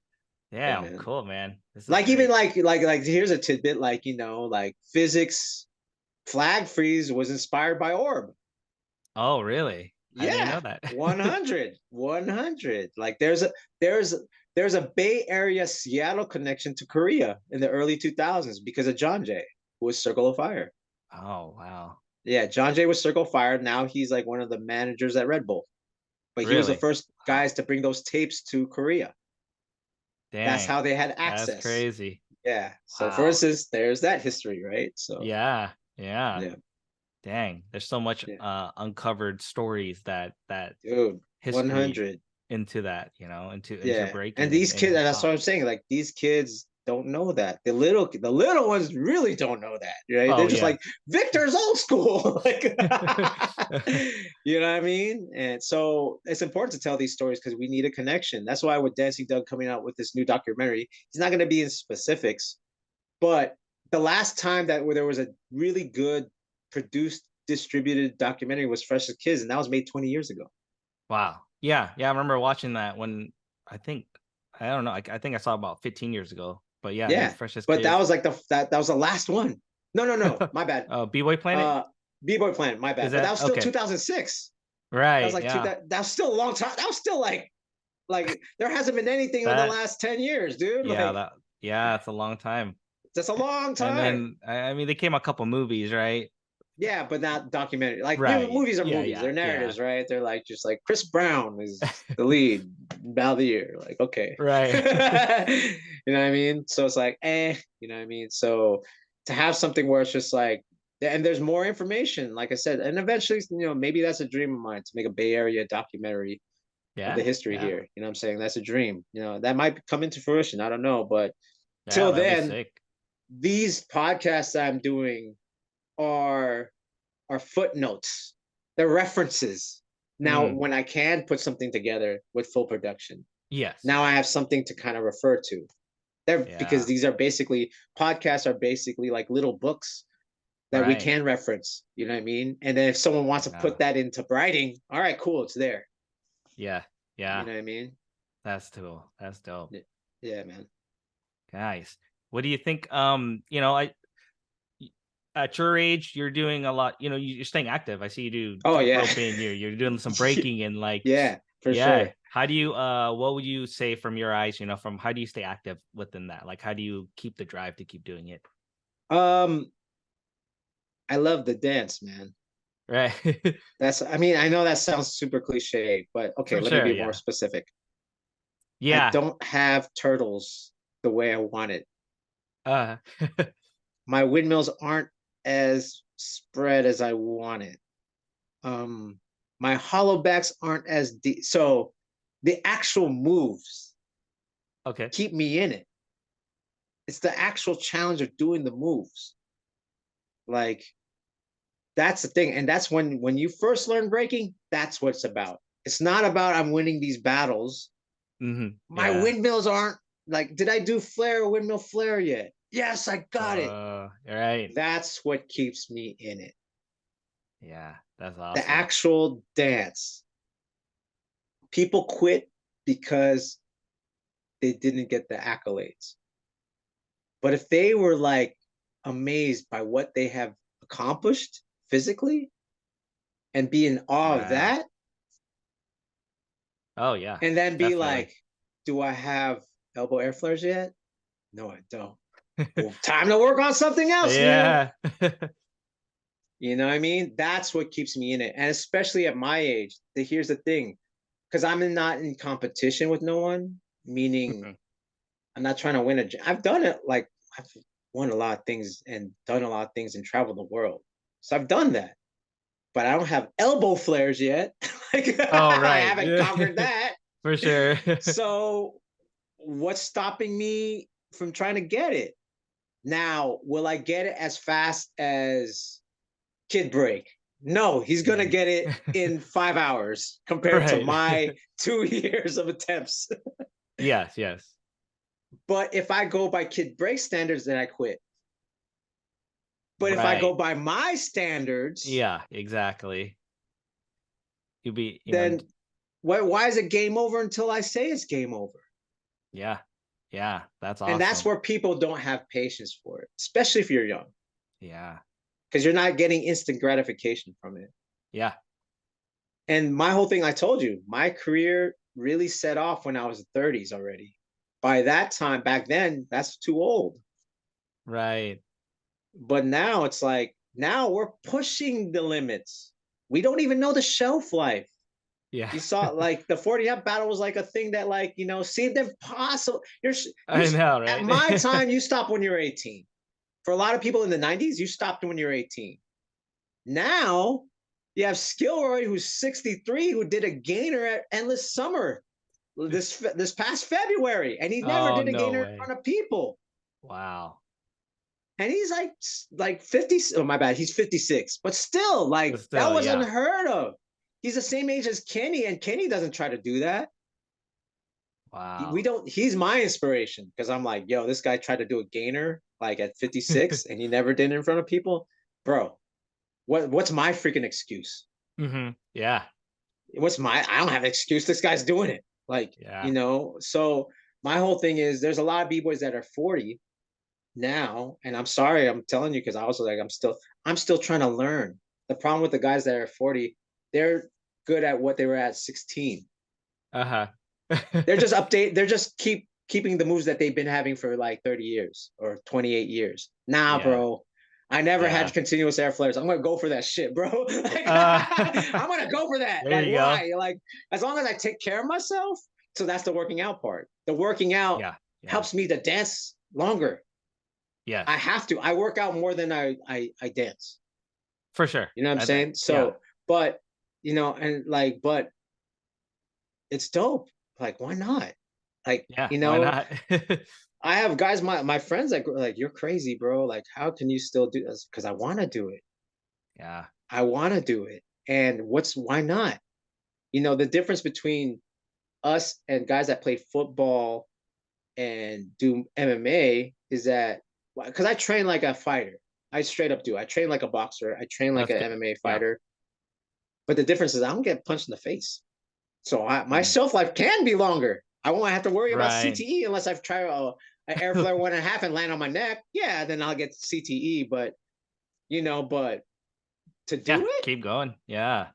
Yeah, Yeah. man. Cool, man. This is Like even great. like here's a tidbit, like, like physics flag freeze was inspired by Orb. Oh, really? I didn't know Yeah, that. 100, 100. Like there's there's a Bay Area Seattle connection to Korea in the early 2000s because of John Jay, who was Circle of Fire. Oh, wow. Yeah, John Jay was Circle of Fire. Now he's like one of the managers at Red Bull. But he was the Really? first Wow. guys to bring those tapes to Korea. That's Dang. how they had That's access. crazy. Yeah. So for Wow. instance, there's that history, right? So Yeah. Yeah. yeah, Dang. There's so much yeah, uncovered stories that dude, history 100. into that, into Yeah. And breaking these and kids, hip and that's hop. what I'm saying. Like these kids don't know that. The little ones really don't know that, right? They're Oh, just yeah. like Victor's old school. Like you know what I mean? And so it's important to tell these stories because we need a connection. That's why with Dancing Doug coming out with this new documentary, he's not going to be in specifics, but the last time that where there was a really good produced distributed documentary was Fresh as Kids, and that was made 20 years ago. Wow. Yeah. Yeah. I remember watching that when I think, I don't know. I think I saw it about 15 years ago. But yeah, Yeah, Fresh as but that Kids. was like that was the last one. No, no, no, my bad. B-Boy Planet? uh B-Boy Planet, my Is bad, but that that was still okay? 2006. That was Right. like Yeah. that was still a long time. That was still like there hasn't been anything in the That, last 10 years, dude. yeah, Like it's a long time. that's a long And time. then, I mean, they came a couple movies, right? Yeah, but not documentary. Like Right. movies are Yeah. movies. Yeah. They're Yeah. narratives, right? They're like just like Chris Brown is the lead, Battle of the Year. Like, okay. You Right. know what I mean? So it's like, you know what I mean? So to have something where it's just like, and there's more information, like I said, and eventually, maybe that's a dream of mine to make a Bay Area documentary of the Yeah. history Yeah. here. You know what I'm saying? That's a dream. That might come into fruition. I don't know. But Yeah. till That'd be then, sick. these podcasts that I'm doing are are footnotes. They're references. Now, Mm, when I can put something together with full production, yes. now I have something to kind of refer to. They're because Yeah. these are basically podcasts are basically like little books that we Right. can reference. You know what I mean? And then if someone wants to Yeah. put that into writing, all right, cool, it's there. Yeah. You Yeah. know what I mean? That's cool. That's dope. Yeah, man. Nice. What do you think? At your age, you're doing a lot. You're staying active. I see you do Oh jump yeah. roping. You're doing some breaking and like, Yeah, for yeah. sure. How do you? What would you say from your eyes? From how do you stay active within that? Like, how do you keep the drive to keep doing it? Um, I love the dance, man. Right. I mean, I know that sounds super cliche, but okay, For let me sure. be more Yeah. specific. I Yeah. don't have turtles the way I want it. Uh. My windmills aren't as spread as I want it. My hollowbacks aren't as deep. So the actual moves Okay. keep me in it. It's the actual challenge of doing the moves. Like that's the thing. And that's when you first learn breaking, that's what it's about. It's not about I'm winning these battles. My Yeah. windmills aren't like, did I do flare or windmill flare yet? Yes, I got it. Right. That's what keeps me in it. Yeah. That's The awesome. actual dance. People quit because they didn't get the accolades. But if they were like amazed by what they have accomplished physically and be in awe of Yeah. that, Oh yeah. and then be Definitely. like, do I have elbow air flares yet? No, I don't. Well, time to work on something else, man. Yeah. You know what I mean? That's what keeps me in it. And especially at my age, here's the thing, because not in competition with no one, meaning Mhm. I'm not trying to win a. I've done it. Like I've won a lot of things and done a lot of things and traveled the world. So I've done that, but I don't have elbow flares yet. Like Oh, I right. haven't conquered that. For sure. So what's stopping me from trying to get it? Now, will I get it as fast as Kid Break? No, he's gonna Mhm. get it in 5 hours compared to Right. my 2 years of attempts. Yes, yes. But if I go by Kid Break standards, then I quit. But if I go Right. by my standards, Yeah, exactly. You'll be, then why is it game over until I say it's game over? yeah. Yeah, that's And that's awesome. where people don't have patience for it, especially if you're young, Yeah. because you're not getting instant gratification from it. Yeah. And my whole thing, I told you, my career really set off when I was in 30s already. By that time, back then, that's too old. Right. But now it's like, now we're pushing the limits. We don't even know the shelf life. Yeah. You saw like the 40 up battle was like a thing that like, seemed impossible. You I know, at right? my time, you stopped when you're 18. For a lot of people in the 90s, you stopped when you're 18. Now you have Skilroy, who's 63, who did a gainer at Endless Summer this past February, and he never Oh, did a no gainer in way. front of people. Wow. And he's like 50. Oh my bad, he's 56, but still, But like that still, was yeah. unheard of. He's the same age as Kenny, and Kenny doesn't try to do that. We Wow. don't. He's my inspiration because I'm like, yo, this guy tried to do a gainer like at 56, and he never did it in front of people, bro. What's my freaking excuse? Yeah. I don't have an excuse. This guy's doing it. Like, Yeah. so my whole thing is there's a lot of B-boys that are 40 now. And I'm sorry, I'm telling you, because I was like, I'm still trying to learn. The problem with the guys that are 40, they're good at what they were at 16. Uh-huh. They're just keeping the moves that they've been having for like 30 years or 28 years. Nah, Yeah. bro. I never had Yeah. continuous air flares. I'm gonna go for that shit, bro. Like, Uh, I'm gonna go for that. there Like, you go. why? Like, as long as I take care of myself. So that's the working out part. The working out Yeah. Yeah. helps me to dance longer. I Yes. have to. I work out more than I dance. For sure. You know what I'm I bet. saying? Yeah. So, but and like, but it's dope. Like, why not? Like, Yeah. Why not? I have guys, my friends that like, you're crazy, bro. Like, how can you still do this? Because I want to do it. Yeah. I want to do it. And why not? You know, the difference between us and guys that play football and do MMA is that, because I train like a fighter. I straight up do. I train like a boxer. I train like That's an good. MMA Yeah. fighter. But the difference is I don't get punched in the face. So my Mm. shelf life can be longer. I won't have to worry about Right. CTE unless I've tried an air flare 1.5 and land on my neck. Yeah, then I'll get CTE. But but to Yeah. do it, Keep going. Yeah.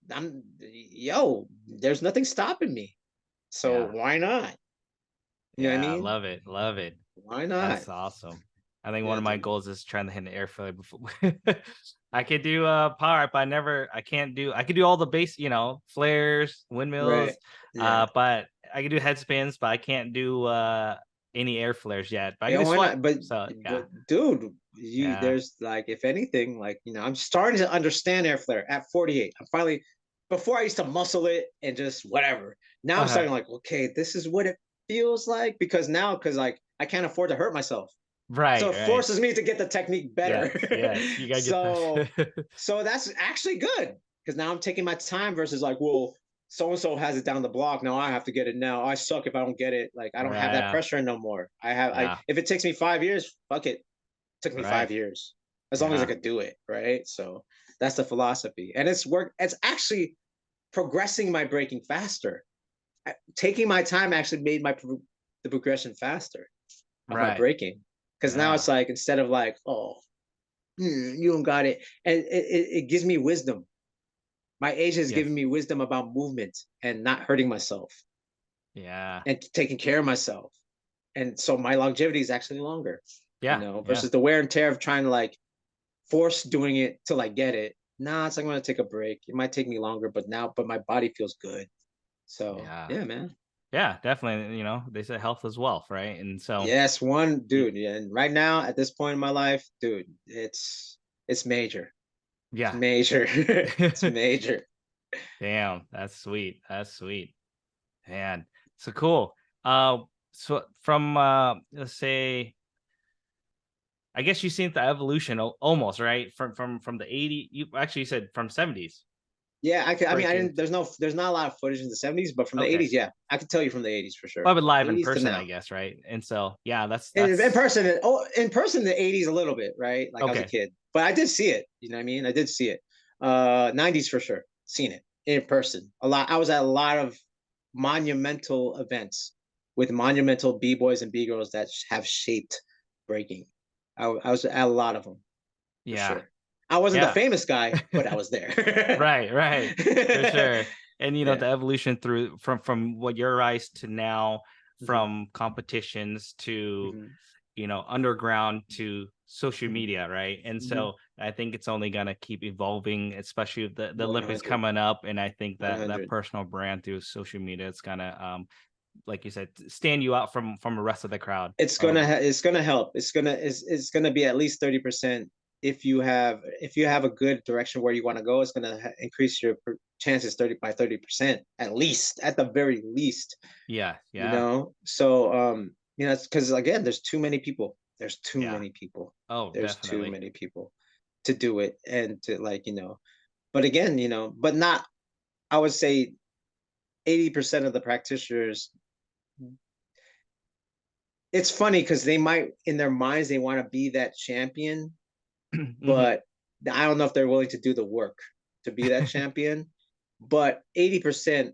there's nothing stopping me. So Yeah. why not? You know what I Yeah. mean? Love it. Love it. Why not? That's awesome. I think one Yeah, of my dude. goals is trying to hit an air failure before. I could do power, but I can't do. I could do all the base, flares, Right. windmills, Yeah. but I could do head spins, but I can't do any air flares yet. But I can Yeah, do why sweat. not? But So yeah, but dude, you yeah. there's like, if anything, like, I'm starting to understand air flare at 48. I'm finally, before I used to muscle it and just whatever. Now I'm Uh-huh. starting like, okay, this is what it feels like, because like I can't afford to hurt myself. So Right, it right. forces me to get the technique better. Yes, yes. You gotta get so that. so that's actually good, because now I'm taking my time versus like, well, so and so has it down the block. Now I have to get it now. I suck if I don't get it. Like, I don't have that Yeah, pressure no more. I yeah. if it takes me 5 years, fuck it. It took me Right. 5 years. As long as I Yeah. could do it, right? So that's the philosophy. And it's work, it's actually progressing my breaking faster. Taking my time actually made the progression faster of my Right. breaking. Because now Yeah. it's like, instead of like, oh, you don't got it. And it gives me wisdom. My age has given Yes. me wisdom about movement and not hurting myself Yeah. and taking care of myself. And so my longevity is actually longer, Yeah. Yeah. versus the wear and tear of trying to like force doing it till I get it. Nah, it's like, I'm gonna take a break. It might take me longer, but my body feels good. So Yeah. yeah, man. Yeah, definitely. They say health is wealth, right? And so, Yes, one y- dude. Yeah, and right now at this point in my life, dude, it's major. It's yeah. major. It's major. Damn, that's sweet. That's sweet, man. So cool. Uh, so from let's say, I guess you've seen the evolution almost, right? From the 80s. You actually said from 70s Yeah, I mean, I breaking. didn't. There's not a lot of footage in the '70s, but from the Okay, '80s, yeah, I could tell you from the '80s for sure. but live in '80s to person, I now. guess, right? And so, yeah, that's In that's person, the '80s a little bit, right? Like I was a okay. kid, but I did see it. You know what I mean? I did see it. '90s for sure, seen it in person a lot. I was at a lot of monumental events with monumental b-boys and b-girls that have shaped breaking. I was at a lot of them for Yeah, sure. I wasn't the yeah. famous guy, but I was there. Right, right, for sure. And Yeah. the evolution through from what your rise to now, Hmm. from competitions to Hmm. underground to social Hmm. media, right? And Hmm. so I think it's only gonna keep evolving, especially with the Olympics 100. coming up. And I think that 100. personal brand through social media, it's gonna like you said, stand you out from the rest of the crowd. It's gonna help. It's gonna be at least 30%. If you have a good direction where you want to go, it's gonna increase your chances 30% at least, at the very least. Yeah, yeah, So it's because, again, there's too many people. There's too yeah. many people. Oh, There's too definitely. many people to do it, and to, like, but again, but not, I would say 80% of the practitioners, it's funny because they might, in their minds, they want to be that champion, Hmm. but I don't know if they're willing to do the work to be that champion. But 80%,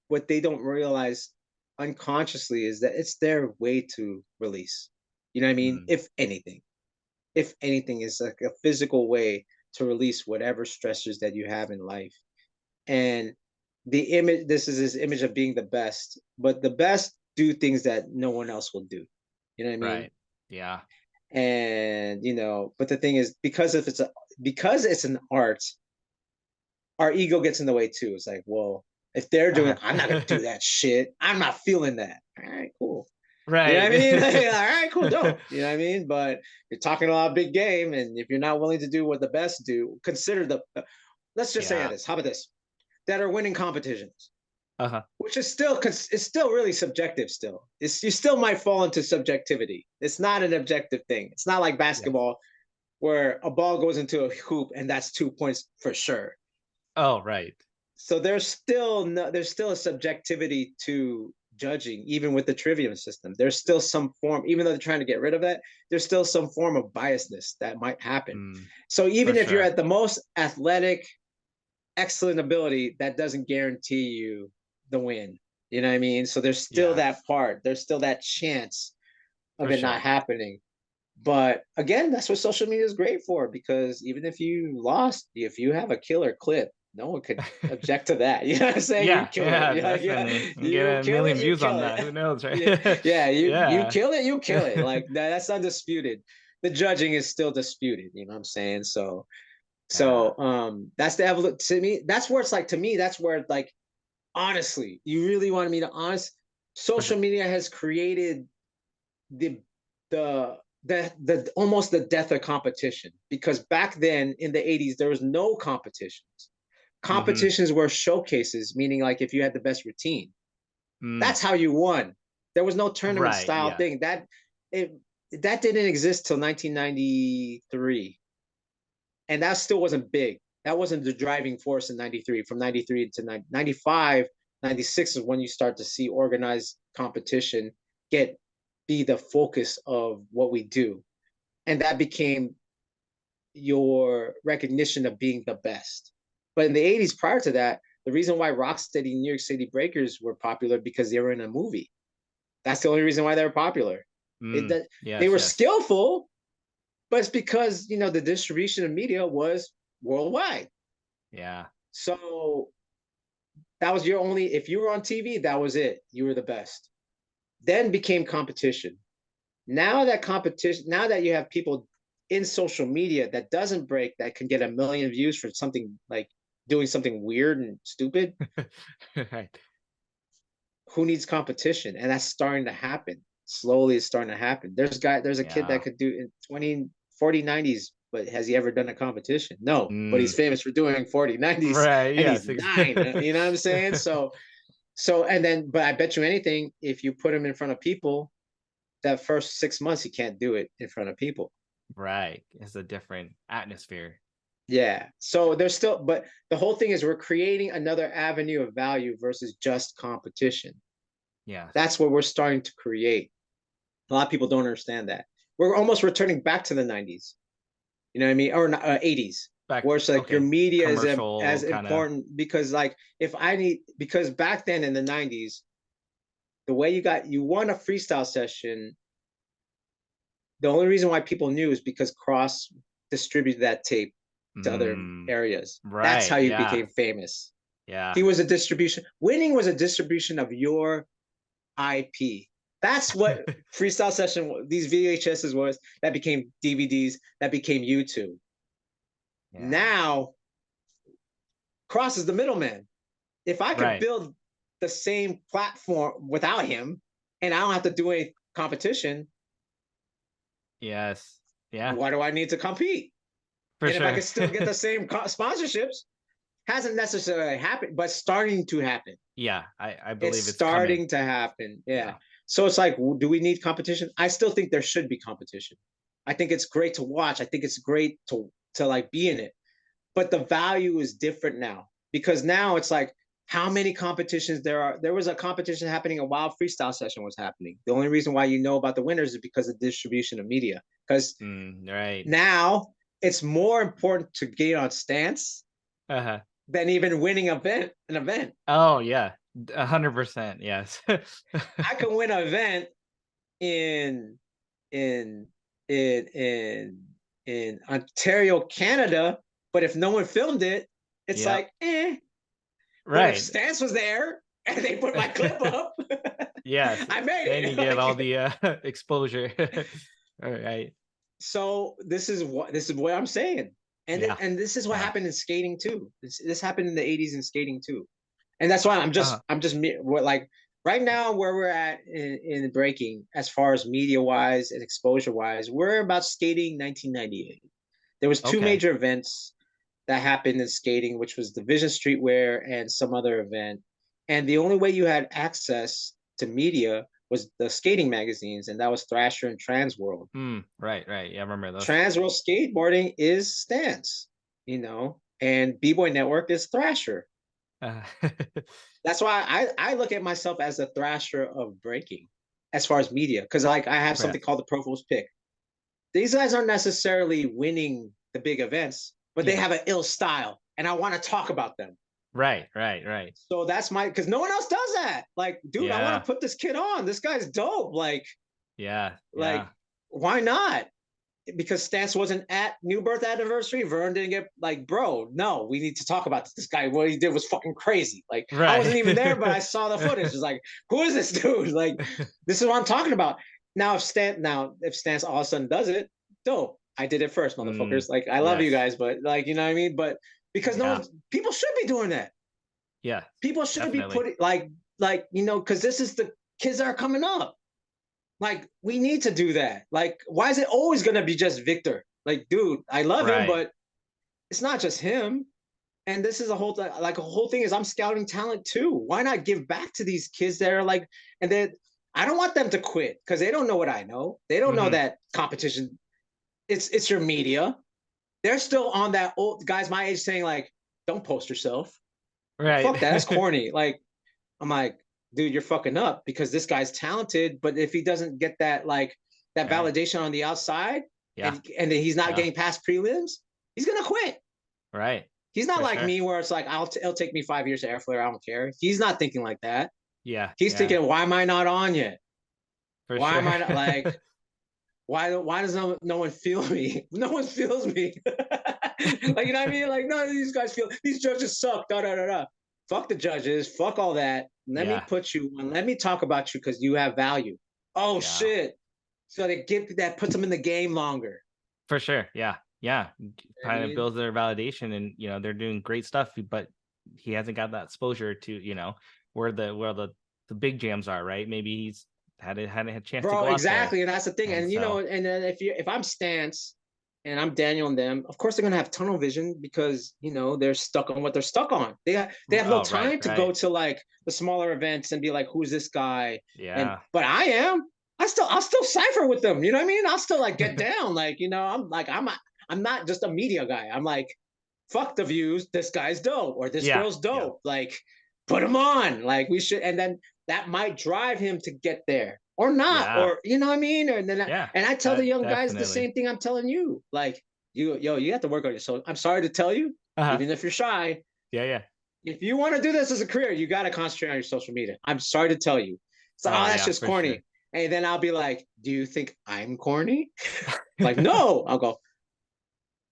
what they don't realize unconsciously is that it's their way to release. You know what I mean? Mm, If anything is like a physical way to release whatever stressors that you have in life. And this is this image of being the best, but the best do things that no one else will do. You know what I mean? right. Yeah. And but the thing is, because it's an art, our ego gets in the way too. It's like, well, if they're doing, I'm not gonna do Uh-huh. that shit. I'm not feeling that. All right, cool. You know what I mean? All Right. right, cool, dope. You know what I mean? But you're talking a lot of big game, and if you're not willing to do what the best do, consider let's just say Yeah. this. How about this? That are winning competitions, Uh-huh. which is still, because it's still really subjective. Still, you still might fall into subjectivity. It's not an objective thing. It's not like Yes. basketball. where a ball goes into a hoop and that's 2 points for sure. Oh, right. So there's still a subjectivity to judging, even with the trivium system. There's still some form, even though they're trying to get rid of that, there's still some form of biasness that might happen. So For even if you're sure. at the most athletic, excellent ability, that doesn't guarantee you the win. You know what I mean? So there's still Yeah, that part. There's still that chance of for it not sure. happening. But again, that's what social media is great for, because even if you lost, if you have a killer clip, no one could object to that. You know what I'm saying? You Yeah, kill it. yeah, Yeah, yeah. definitely. You get You a kill it, million you views kill on that. it. Who knows, right? Yeah, yeah, you Yeah. kill it, you kill it. Like that's undisputed. The judging is still disputed, you know what I'm saying? Yeah, That's the evolution to me. That's where it's like, to me, that's where like, honestly, you really wanted me to honest, for social sure. media has created the the the almost the death of competition, because back then in the 80s there was no competitions. Mhm. Competitions were showcases, meaning like if you had the best routine, Mm, that's how you won. There was no tournament right, style yeah. thing it that didn't exist till 1993, and that still wasn't big. That wasn't the driving force in 93. From 93 to 95, 96 is when you start to see organized competition get be the focus of what we do. And that became your recognition of being the best. But in the 80s, prior to that, the reason why Rocksteady New York City Breakers were popular, because they were in a movie. That's the only reason why they were popular. Mm, They yes, were yes. skillful, but it's because, the distribution of media was worldwide. Yeah. So that was your only, if you were on TV, that was it. You were the best. Then became competition. Now that you have people in social media that doesn't break, that can get a million views for something like doing something weird and stupid, Right. who needs competition? And that's starting to happen. Slowly it's starting to happen. There's a kid that Yeah. could do in 20, 40, 90s, but has he ever done a competition? No, but he's Mm, famous for doing 40, 90s, right, and he's yes. nine. You know what I'm saying? And then, but I bet you anything, if you put him in front of people, that first 6 months, he can't do it in front of people. Right. It's a different atmosphere. Yeah. So there's still, but the whole thing is we're creating another avenue of value versus just competition. Yes. That's what we're starting to create. A lot of people don't understand that. We're almost returning back to the 90s, you know what I mean? Or 80s, Back, where it's like your okay. media is Commercial as kind of. important, because like because back then in the 90s, the way you won a freestyle session, the only reason why people knew is because Cross distributed that tape to other Mm, areas. That's how right. you Yeah. became famous. Yeah. He was a distribution. Winning was a distribution of your IP. That's what freestyle session, these VHSs was, that became DVDs, that became YouTube. Yeah. Now, Cross is the middleman. If I could Right. build the same platform without him, and I don't have to do any competition, Yes. Yeah. why do I need to compete? For And if I sure. could still get the same sponsorships, hasn't necessarily happened, but starting to happen. Yeah. I It's believe it's coming. starting to happen. Yeah. Yeah. So it's like, do we need competition? I still think there should be competition. I think it's great to watch. I think it's great to like be in it. But the value is different now, because now it's like how many competitions there are. There was a competition happening, a wild freestyle session was happening. The only reason why you know about the winners is because of distribution of media. Because Right. now it's more important to gain on stance Uh-huh. than even winning an event. Oh, yeah. 100%. Yes. I can win an event in in in in Ontario, Canada, but if no one filmed it, it's Yep. like eh. But if Right. Stance was there and they put my clip up, Yes. I made Then you it. get all Like, the exposure. All right. so this is what I'm saying. Yeah. And this is what Yeah. happened in skating too. This happened in the 80s in skating too. And that's why Uh-huh. I'm just like right now where we're at in breaking, as far as media wise and exposure wise, we're about skating 1998. There was two Okay. major events that happened in skating, which was the Vision Streetwear and some other event. And the only way you had access to media was the skating magazines, and that was Thrasher and Trans World. Right, right. Yeah, I remember those. Trans World Skateboarding is Stance, you know, and B-Boy Network is Thrasher. Uh, That's why I look at myself as a Thrasher of breaking as far as media, because like I have something called the Profos Pick. These guys aren't necessarily winning the big events, but they have an ill style, and I want to talk about them. Right, right, right. So that's my, because no one else does that. Like, dude, I want to put this kid on. This guy's dope. Like, like, why not? Because Stance wasn't at New Birth anniversary. Vern didn't get like, bro, no, we need to talk about this. This guy, what he did was fucking crazy. Like, I wasn't even there, but I saw the footage. It's like, who is this dude? Like, this is what I'm talking about. Now, if Stance all of a sudden does it, dope. I did it first, motherfuckers. Like, I love you guys, but like, you know what I mean? But because no one, people should be doing that. Yeah, people should be putting like, you know, because this is the kids that are coming up. Like, we need to do that. Like, why is it always gonna be just Victor? Like, dude, I love him, but it's not just him. And this is a whole thing is I'm scouting talent too. Why not give back to these kids that are like, and then I don't want them to quit because they don't know what I know. They don't know that competition. It's your media. They're still on that old guys my age saying like, don't post yourself. Right. Fuck that. That's corny. Like, I'm like, dude, you're fucking up because this guy's talented, but if he doesn't get that like that validation on the outside, and then he's not getting past prelims, he's gonna quit. Right. He's not like me where it's like it'll take me 5 years to air flare. I don't care. He's not thinking like that. Yeah. He's thinking, why am I not on yet? Why am I not like? Why does no one feel me? No one feels me. Like, you know what I mean? Like, none of these guys feel, these judges suck. Da da da da. Fuck the judges. Fuck all that. Let me put you on. Let me talk about you because you have value. Oh shit. So they get that puts them in the game longer. For sure. Yeah. Yeah. Kind of builds their validation, and you know, they're doing great stuff, but he hasn't got that exposure to, you know, where the big jams are, right? Maybe he's had a chance to go exactly, out there. and that's the thing. And you know, and then if I'm Stance and I'm Daniel and them, of course they're gonna have tunnel vision because you know they're stuck on what they're stuck on. They have no time to go to like the smaller events and be like, who's this guy? Yeah. But I'll still cipher with them. You know what I mean? I'll still like get down. Like, you know, I'm not just a media guy. I'm like, fuck the views. This guy's dope or this girl's dope. Like, put him on. Like, we should, and then that might drive him to get there or not, or you know what I mean? Or then and I tell the young guys the same thing I'm telling you. Like, you have to work on yourself. I'm sorry to tell you, even if you're shy. Yeah. If you want to do this as a career, you got to concentrate on your social media. I'm sorry to tell you. So, that's just corny. Sure. And then I'll be like, do you think I'm corny? Like, no. I'll go,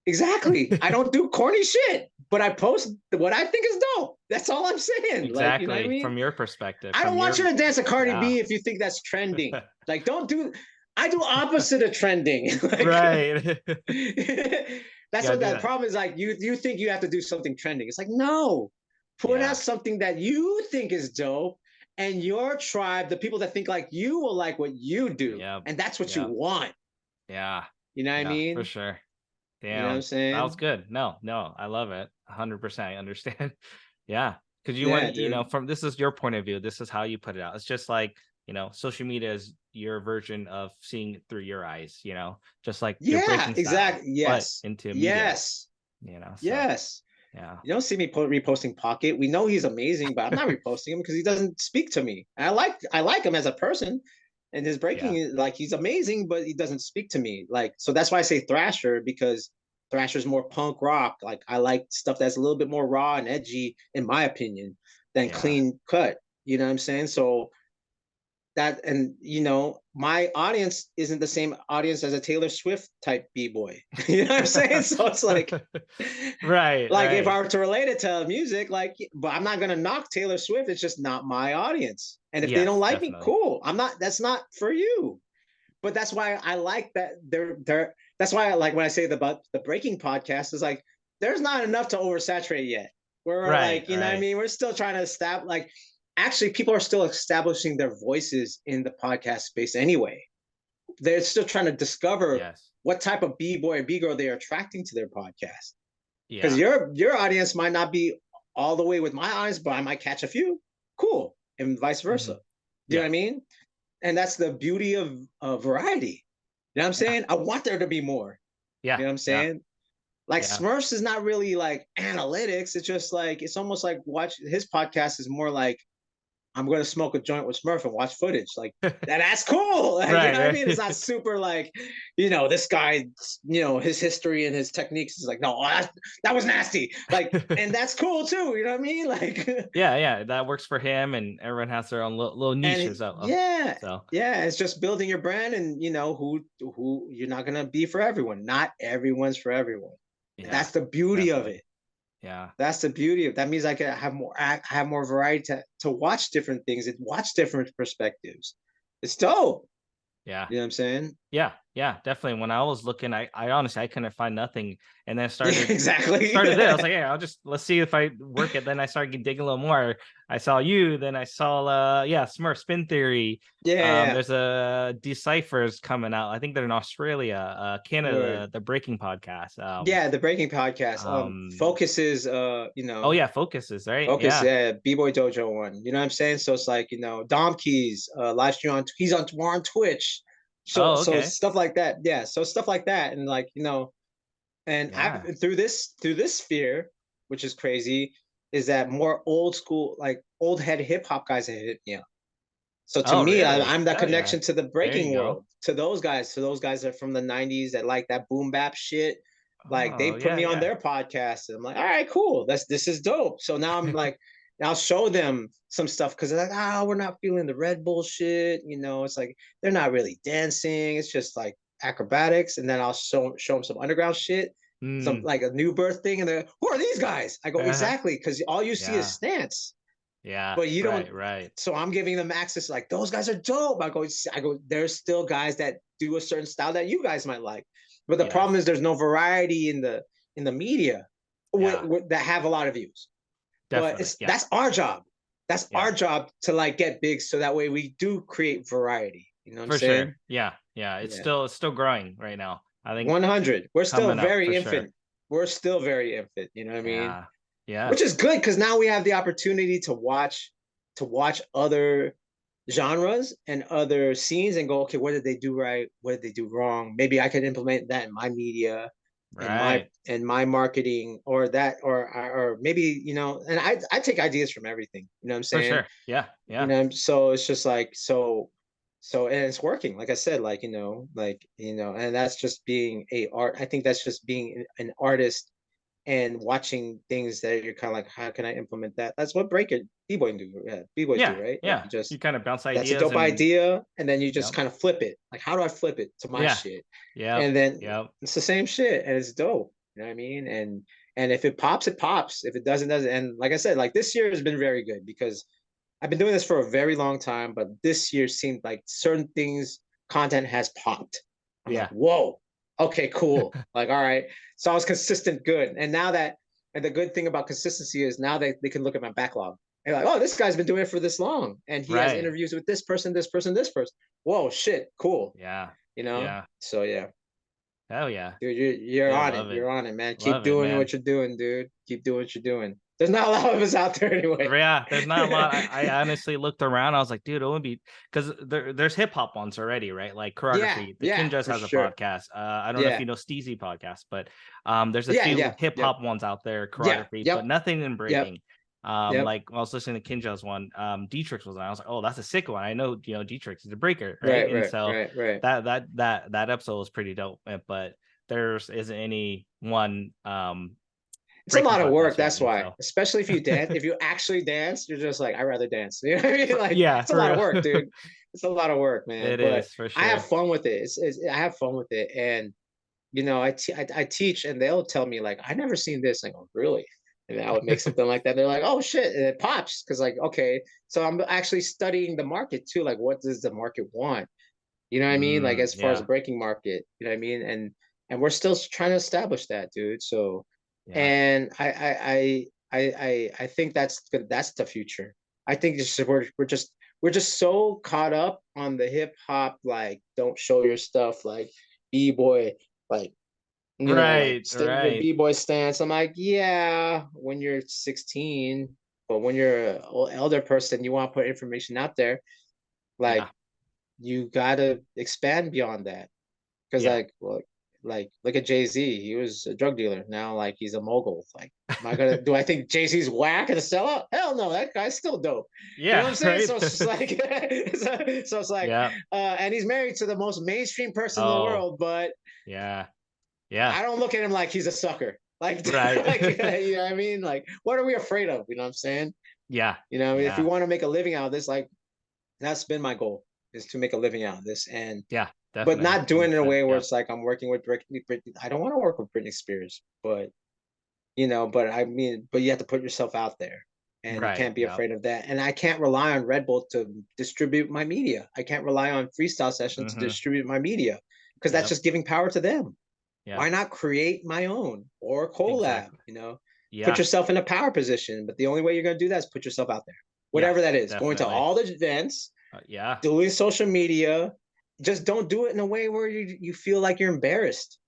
exactly. I don't do corny shit, but I post what I think is dope. That's all I'm saying. Exactly. Like, you know what I mean? From your perspective. I don't want you to dance a Cardi B if you think that's trending. Like, don't do, I do opposite of trending. Like, right. That's what that problem is. Like, you think you have to do something trending. It's like, no, put out something that you think is dope. And your tribe, the people that think like you will like what you do. And that's what you want. Yeah. You know what I mean? For sure. Damn. You know what I'm saying? That was good. No, I love it. 100%. I understand. Yeah. Because you want, you know, from, this is your point of view. This is how you put it out. It's just like, you know, social media is your version of seeing it through your eyes, you know, just like your breaking style, exactly. Yes. Into media, yes. You know, so, yes. Yeah. You don't see me reposting Pocket. We know he's amazing, but I'm not reposting him because he doesn't speak to me. I like him as a person, and his breaking is like, he's amazing, but he doesn't speak to me. Like, so that's why I say Thrasher, because Thrasher's more punk rock. Like, I like stuff that's a little bit more raw and edgy, in my opinion, than clean cut. You know what I'm saying? So that, and you know, my audience isn't the same audience as a Taylor Swift type b-boy. You know what I'm saying? So it's like, like if I were to relate it to music, like, but I'm not gonna knock Taylor Swift. It's just not my audience. And if they don't like me, cool. That's not for you. But that's why I like that that's why I like when I say the Breaking podcast is like, there's not enough to oversaturate yet. We're like, you know what I mean? We're still trying to establish, like, actually, people are still establishing their voices in the podcast space anyway. They're still trying to discover what type of b-boy and b-girl they're attracting to their podcast. Because your audience might not be all the way with my audience, but I might catch a few. Cool. And vice versa. You know what I mean? and that's the beauty of variety. You know what I'm Yeah. saying? I want there to be more. Yeah. You know what I'm Yeah. saying? Like Yeah. Smurfs is not really like analytics. It's just like it's almost like watch his podcast is more like I'm going to smoke a joint with Smurf and watch footage. Like that's cool. Like, you know Right. what I mean? It's Right. not super like, this guy, his history and his techniques is like, no, that was nasty. Like, and that's cool too. You know what I mean? Like, Yeah. Yeah. That works for him, and everyone has their own little and niches. yeah, So yeah, it's just building your brand, and who you're not gonna be for everyone. Not everyone's for everyone. And yeah, that's the beauty of definitely. it. Yeah. That's the beauty of that means I can have more variety to watch different things and watch different perspectives. It's dope. Yeah. You know what I'm saying? Yeah, yeah, definitely. When I was looking, I honestly I couldn't find nothing, and then Yeah, exactly. started there. I was like, yeah, let's see if I work it. Then I started digging a little more. I saw you, then I saw Smurf Spin Theory. Yeah, There's a Deciphers coming out. I think they're in Australia, Canada, word. the Breaking podcast. Yeah, the Breaking podcast. Um, Focus is oh yeah, Focuses, right? Focus, Yeah. yeah, Bboy Dojo one. You know what I'm saying? So it's like, Dom Keys, live stream we're on Twitch. Oh, So okay. stuff like that. Yeah. So stuff like that. And like, and I've Yeah. through this sphere, which is crazy, is that more old school, like old head hip hop guys have hit me up. So to Oh, me, really? I'm that Hell yeah. connection to the There you breaking go. world, to those guys that are from the '90s that like that boom bap shit. Like they Oh, put yeah, me on yeah. their podcast, and I'm like, all right, cool. This is dope. So now I'm like, I'll show them some stuff because they're like, we're not feeling the Red Bull shit. It's like they're not really dancing. It's just like acrobatics, and then I'll show them some underground shit, some Mm. like a new birth thing, and they're who are these guys? I go Uh-huh. exactly because all you see is Yeah. stance, Yeah. but you don't. Right. Right. So I'm giving them access. Like those guys are dope. I go. There's still guys that do a certain style that you guys might like, but the problem Yes. is there's no variety in the media Yeah. that have a lot of views. But Definitely. it's Yeah. that's our job. That's Yeah. our job to like get big, so that way we do create variety. You know what I'm For sure. saying? Yeah. Yeah. It's Yeah. still growing right now. I think 100. We're still coming up for very sure. infant. We're still very infant. You know what I mean? Yeah. Which is Yes. good because now we have the opportunity to watch other genres and other scenes and go, okay, what did they do right? What did they do wrong? Maybe I could implement that in my media and Right. my marketing or that or maybe, and I take ideas from everything. You know what I'm For saying? sure. Yeah. Yeah. So it's just like and it's working. Like I said, and that's just being a art. I think that's just being an artist and watching things that you're kind of like, how can I implement that? That's what Breakin B-boy do, B-boys do, Yeah. right? Like Yeah. you You just kind of bounce that's a ideas dope and idea, and then you just yep. kind of flip it. Like, how do I flip it to my Yeah. shit? Yep. And then Yep. it's the same shit, and it's dope. You know what I mean? And if it pops, it pops. If it doesn't, doesn't. And like I said, like this year has been very good because I've been doing this for a very long time, but this year seemed like certain things, content has popped. I'm like, Yeah. whoa, okay, cool. Like, all right. So I was consistent, good. And the good thing about consistency is now they can look at my backlog. And like, oh, this guy's been doing it for this long. And he has Right. interviews with this person, this person, this person. Whoa, shit, cool. Yeah. You know? Yeah. So yeah. Hell yeah. Dude, you're Yeah. on it. Love it. You're on it, man. Keep Love it, doing what man. you're doing, dude. Keep doing what you're doing. There's not a lot of us out there anyway. Yeah, there's not a lot. I honestly looked around. I was like, dude, it would be because there's hip hop ones already, right? Like Yeah, choreography. The yeah, Kinjas for has a sure. podcast. I don't know if Yeah, you know Steezy podcast, but there's a yeah, few yeah, hip yep, hop ones out there, yeah, choreography, but yep, nothing in yep, breaking. yep. Like when I was listening to Kinja's one, Dietrich's was on. I was like, oh, that's a sick one. I know, Dietrich is a breaker, right? Right, And right, so right, right. that episode was pretty dope. But there's isn't any one It's a breaking lot of work. podcast yet, That's and why, so especially if you dance, if you actually dance, you're just like, I rather dance. You know what I mean? Like, yeah, it's a for lot of real. work, dude. It's a lot of work, man. It But is for I have sure. fun with it. I have fun with it, and I teach, and they'll tell me like, I never seen this. I go, really? And I would make something like that. They're like, oh shit, and it pops because like, okay, so I'm actually studying the market too. Like, what does the market want? You know what I mean? Like as far as the Yeah, breaking market, you know what I mean? And we're still trying to establish that, dude. So, yeah. and I think that's good. That's the future. I think just we're just so caught up on the hip hop, like don't show your stuff, like b-boy, like like Right, stay in your right. b-boy stance. I'm like, yeah, when you're 16, but when you're an elder person, you want to put information out there, like Yeah, you gotta expand beyond that. Because Yeah. like look at Jay-Z. He was a drug dealer. Now like he's a mogul. Like, am I gonna do I think Jay-Z's whack and a sellout? Hell no, that guy's still dope. You know what Yeah. I'm saying? Right. So it's just like so it's like Yeah. and he's married to the most mainstream person in the Oh, world, but yeah. Yeah. I don't look at him like he's a sucker. Like, Right. like you know what I mean? Like, what are we afraid of? You know what I'm saying? Yeah. You know, if we Yeah. want to make a living out of this, like that's been my goal is to make a living out of this, and Yeah. but Definitely. not doing it in a 100%. way where Yeah. it's like I'm working with Britney. I don't want to work with Britney Spears, but you know, but I mean, but you have to put yourself out there, and you Right. can't be Yeah. afraid of that. And I can't rely on Red Bull to distribute my media. I can't rely on Freestyle Session to Mm-hmm. distribute my media because that's Yep. just giving power to them. Yeah. Why not create my own or collab? Exactly. You know, put Yeah. yourself in a power position. But the only way you're going to do that is put yourself out there, Yeah. whatever that is. Going to Definitely. all the events, Yeah. doing social media. Just don't do it in a way where you feel like you're embarrassed.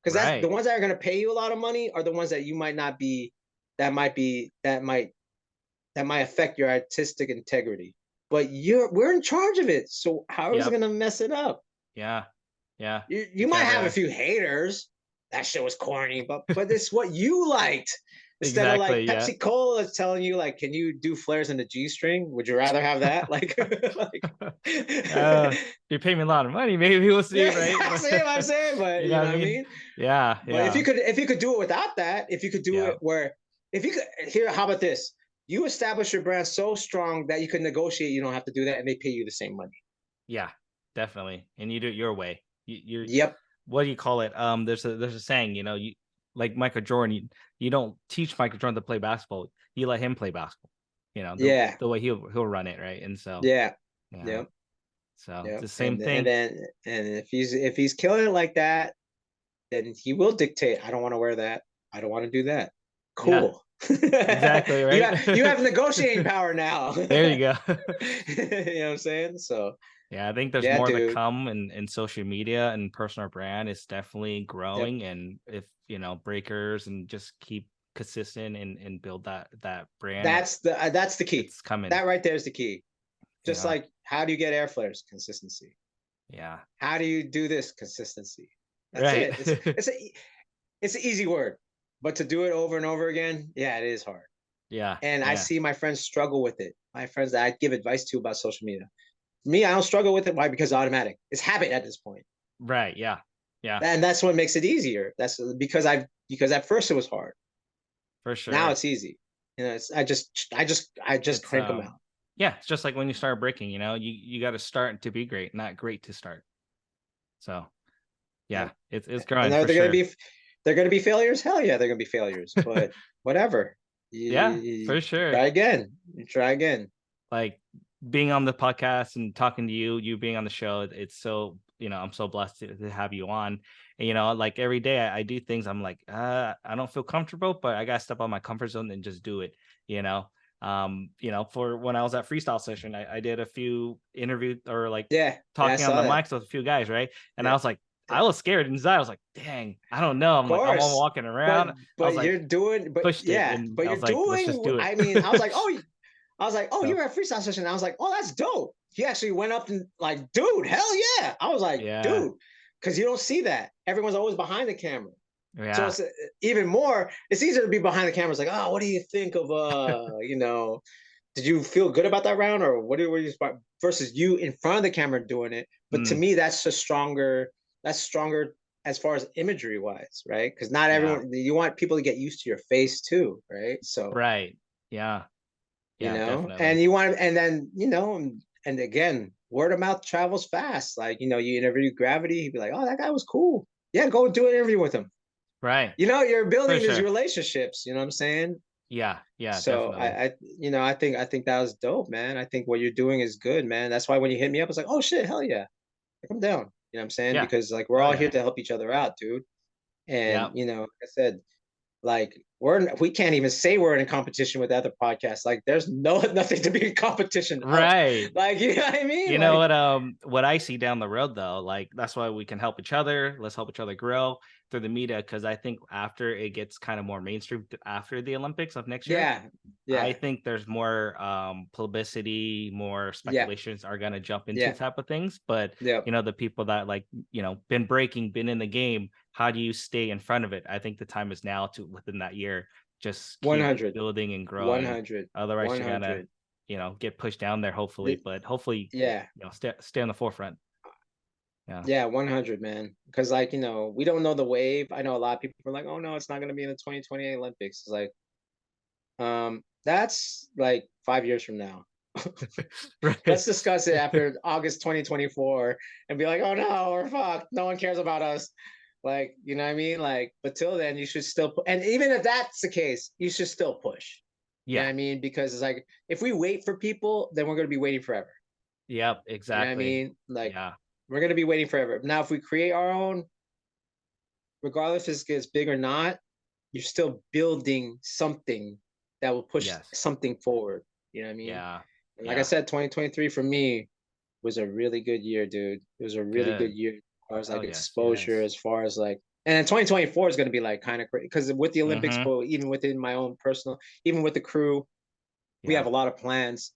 Because that's the Right. ones that are going to pay you a lot of money are the ones that you might not be. That might affect your artistic integrity. But we're in charge of it. So how is it Yep. going to mess it up? Yeah. Yeah. You You might have a gotta. few haters. That shit was corny, but it's what you liked. Instead of like Exactly. Yeah. Pepsi Cola is telling you like, can you do flares in the G string? Would you rather have that? Like, like uh, you pay me a lot of money. Maybe we'll see, yeah, right? I see what I'm saying, but You you know know what I what I mean? mean. Yeah. But Yeah. if you could do it without that, if you could do Yeah. it where if you could here, how about this? You establish your brand so strong that you can negotiate. You don't have to do that, and they pay you the same money. Yeah. Definitely. And you do it your way. You're Yep. what do you call it? There's a saying, you like Michael Jordan, you don't teach Michael Jordan to play basketball. You let him play basketball. Yeah. The way he'll run it, right? And so Yeah. yeah. Yep. So it's Yep. the same And thing. then and if he's killing it like that, then he will dictate. I don't want to wear that. I don't want to do that. Yeah, Cool. exactly, you right? have negotiating power now. There you go. You know what I'm saying? So Yeah, I think there's yeah, more to dude. come in social media, and personal brand is definitely Yep. growing. And if breakers and just keep consistent and build that brand, That's the key. it's coming. That right there is the key. Just Yeah, like how do you get air flares? Consistency. yeah, How do you do this? Consistency. That's right. it. It's an easy word, but to do it over and over again, yeah, it is hard. Yeah, And I yeah, see my friends struggle with it. My friends that I give advice to about social media. Me, I don't struggle with it. Why? Because it's automatic. It's habit at this point, right. Yeah, yeah, and that's what makes it easier. That's because at first it was hard. for Now sure. it's easy. You know, I just It's crank them out. yeah, it's just like when you start breaking. You got to start to be great, not great to start. So Yeah, yeah, it's and growing for sure. they're gonna be failures. Hell yeah, they're gonna be failures. But whatever. Yeah, You for sure. try again. You try again. Like being on the podcast and talking to you being on the show, it's so, I'm so blessed to have you on. And, like every day I do things, I'm like, I don't feel comfortable, but I gotta step out my comfort zone and just do it, you know. For when I was at freestyle session, I did a few interviews or like Yeah, yeah, I talking on saw the that. mics with a few guys, right? And I Yeah, was like, yeah. I was scared inside. I was like, dang, I don't know. Of I'm like, I'm all course. walking But around. I was but like, you're doing but pushed it, yeah, and but I you're was like, let's just doing do it. I mean, I was like, "Oh, I was like, "Oh, So you were at freestyle session." I was like, "Oh, that's dope." He actually went up and like, "Dude, hell yeah." I was like, yeah, "Dude," because you don't see that. Everyone's always behind the camera. So yeah, even more, it's easier to be behind the camera. It's like, "Oh, what do you think of did you feel good about that round or were you versus you in front of the camera doing it?" But to mm, me, that's stronger as far as imagery wise, right? Because not yeah. everyone you want people to get used to your face too, right? So Right. Yeah. Yeah, and definitely. you want and then and again, word of mouth travels fast. Like, you interview Gravity, he'd be like, "Oh, that guy was cool. Yeah, go do an interview with him." Right. You're For building these sure. relationships, you know what I'm saying? Yeah. Yeah, So definitely. I think that was dope, man. I think what you're doing is good, man. That's why when you hit me up, it's like, oh shit, hell yeah, come down. You know what I'm saying? Yeah. Because like we're Oh all yeah. here to help each other out, dude. And Yeah. like I said, like we can't even say we're in competition with other podcasts. Like there's nothing to be in competition of. Right. Like, you know what I mean? You know Like, what I see down the road though, like that's why we can help each other. Let's help each other grow through the media. Cause I think after it gets kind of more mainstream after the Olympics of next year, yeah, I yeah, think there's more publicity, more yeah, speculations are gonna jump into yeah, type of things. But yeah. the people that like, been breaking, been in the game, how do you stay in front of it? I think the time is now to within that year just keep 100, building and growing. 100, Otherwise you're gonna 100. get pushed down there hopefully, but hopefully, Yeah, stay on the forefront. Yeah. yeah, 100, man. Because like, we don't know the wave. I know a lot of people are like, oh no, it's not gonna be in the 2028 Olympics. It's like, that's like 5 years from now. Right. Let's discuss it after August 2024 and be like, oh no, we're fucked. No one cares about us. Like, you know what I mean? Like, but till then, you should still, and even if that's the case, you should still push. You know Yeah. what I mean? Because it's like, if we wait for people, then we're going to be waiting forever. Yep, You know what I exactly. mean? Like, Yeah. we're going to be waiting forever. Now, if we create our own, regardless if it gets big or not, you're still building something that will push Yes. something forward. You know what I mean? Yeah. And like I Yeah. said, 2023 for me was a really good year, dude. It was a really good Good. year as far as Oh like yes, exposure, yes. as far as like, and then 2024 is going to be like kind of crazy because with the Olympics, Mm-hmm. but even within my own personal, even with the crew, we have Yeah. a lot of plans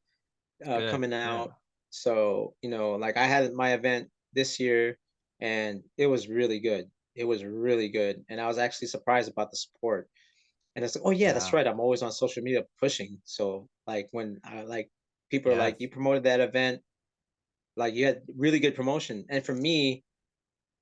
Good. coming Good. out. So, like I had my event this year and it was really good. It was really good. And I was actually surprised about the support. And it's like, oh yeah, that's Yeah. right. I'm always on social media pushing. So like when I like people are like, Yes. you promoted that event, like you had really good promotion. And for me,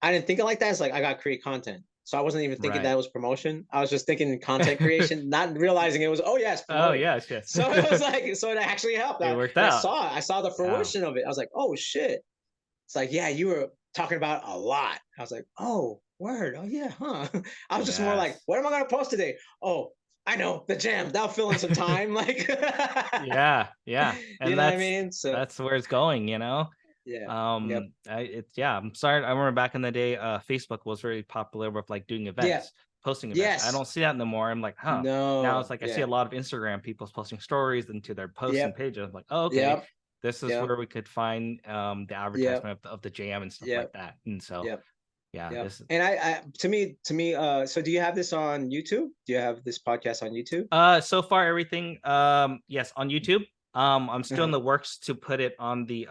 I didn't think it like that. It's like I got to create content. So I wasn't even thinking that Right. was promotion. I was just thinking content creation, not realizing it was, oh yeah, it's Oh promoted. yes, yes. So it was like, so it actually helped. It And worked I out. saw it. I saw the Yeah. fruition of it. I was like, oh shit. It's like, yeah, you were talking about a lot. I was like, oh, word. Oh yeah, huh? I was just more like, Yes. what am I gonna post today? Oh, I know, the jam. That'll fill in some time. Like Yeah. Yeah. you And know what I that's mean? So that's where it's going. yeah. Yep. I'm sorry. I remember back in the day, Facebook was very popular with like doing Yeah. events, posting events. I Yes. don't see that no more. I'm like, huh. Now it's No. like I see a Yeah. lot of Instagram people posting stories into their posts and Yep. pages. I'm like, oh, okay. Yep. This is Yep. where we could find the Yep. advertisement of the jam and stuff like Yep. that. And so Yep. yeah, Yep. this And to me, so do you have this on YouTube? Do you have this podcast on YouTube? so far everything yes on YouTube. I'm still in Uh-huh. the works to put it on the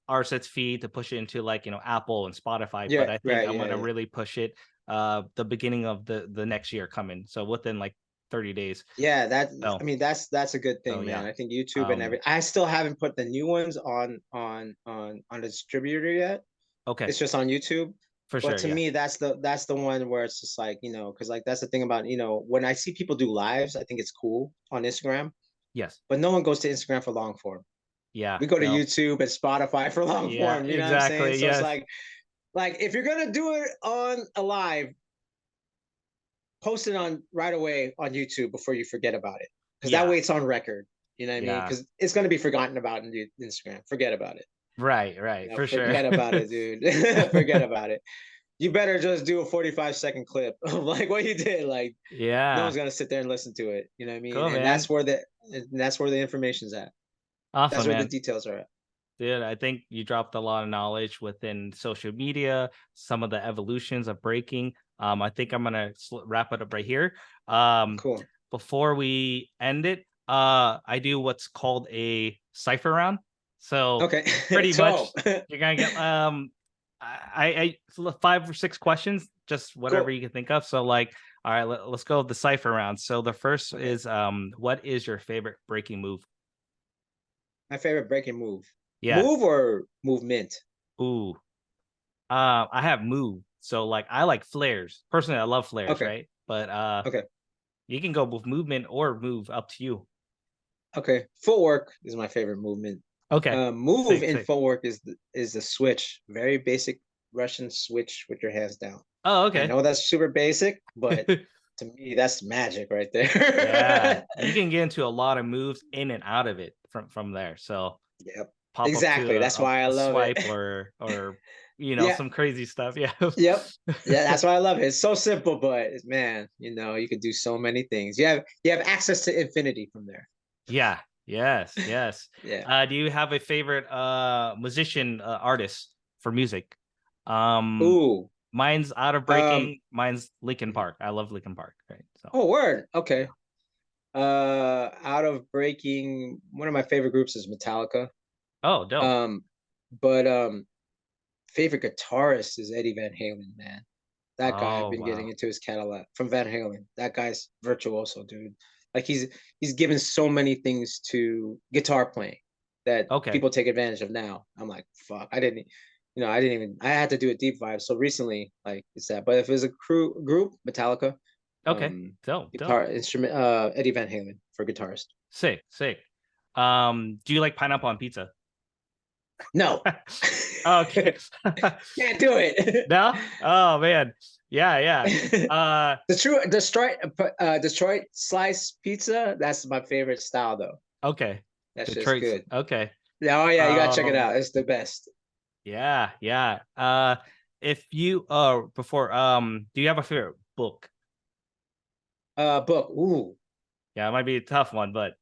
RSS feed to push it into like Apple and Spotify, but Yeah, I think right, I'm yeah, gonna yeah. really push it the beginning of the next year coming. So within like 30 days. Yeah, I So mean that's a good so thing, man. yeah. I think YouTube and Um I still haven't put the new ones on the distributor yet. okay, It's just on YouTube. for But sure, to yeah. me, that's the one where it's just like, because like that's the thing about, when I see people do lives, I think it's cool on Instagram, Yes. but no one goes to Instagram for long form. Yeah. We go to No. YouTube and Spotify for long Yeah, form, you know what I'm saying? exactly. So it's Yes. like if you're gonna do it on a live, post it on right away on YouTube before you forget about it. Because that Yeah. way it's on record. You know what I mean? Yeah. Because it's gonna be forgotten about in Instagram. Forget about it. Right, right, for sure. Forget about it, dude. Forget about it. You better just do a 45-second clip of like what you did. Like no Yeah. one's gonna sit there and listen to it. You know what I mean? Cool, And man. that's where the information's at. That's Awesome, where the man. details are at. Dude, I think you dropped a lot of knowledge within social media, some of the evolutions of breaking. I think I'm gonna wrap it up right here. Cool. Before we end it, I do what's called a cipher round. So Okay. pretty much, So you're gonna get so 5 or 6 questions, just whatever cool. you can think of. So like, all right, let's go with the cipher round. So the first Okay. is what is your favorite breaking move? My favorite breaking move. Yeah. Move or movement? Ooh. I have move. So like I like flares. Personally, I love flares, Okay. right? But Okay. you can go with movement or move up to you. Okay. Footwork is my favorite movement. Okay. Move Sick, in sick. footwork is the switch. Very basic Russian switch with your hands down. Oh, I okay. know that's super basic, but to me, that's magic right Yeah. there. You can get into a lot of moves in and out of it from there. So Yep. pop up to Exactly. That's why I a love it. swipe or Yeah. some crazy stuff. Yeah. Yep. Yeah, that's why I love it. It's so simple, but man, you could do so many things. You have access to infinity from there. Yeah. Yes. Yes. Yeah. Do you have a favorite musician artist for music? Um, Ooh. mine's Out of Um. Breaking. Mine's Linkin Park. I love Linkin Park. Right. So Oh, word. yeah. Okay. Out of Breaking, one of my favorite groups is Metallica. Oh, dope. Um, but favorite guitarist is Eddie Van Halen, man. That guy, I've Oh, been getting wow. into his catalog from Van Halen. That guy's virtuoso, dude. Like he's given so many things to guitar playing that Okay. people take advantage of now. I'm like, fuck, I didn't even. I had to do a deep dive. So recently, like it's that. But if it was a group, Metallica, Okay. Dope. Dope. guitar instrument, Eddie Van Halen for guitarist. Sick. Sick. Do you like pineapple on pizza? No, Okay. can't do it. No? Oh man. Yeah, yeah. Detroit slice pizza. That's my favorite style, though. Okay. That's just Detroit's good. okay. Yeah, oh yeah, you gotta check it Um out. It's the best. yeah, yeah. If you before do you have a favorite book? Book. Ooh, Yeah, it might be a tough one, but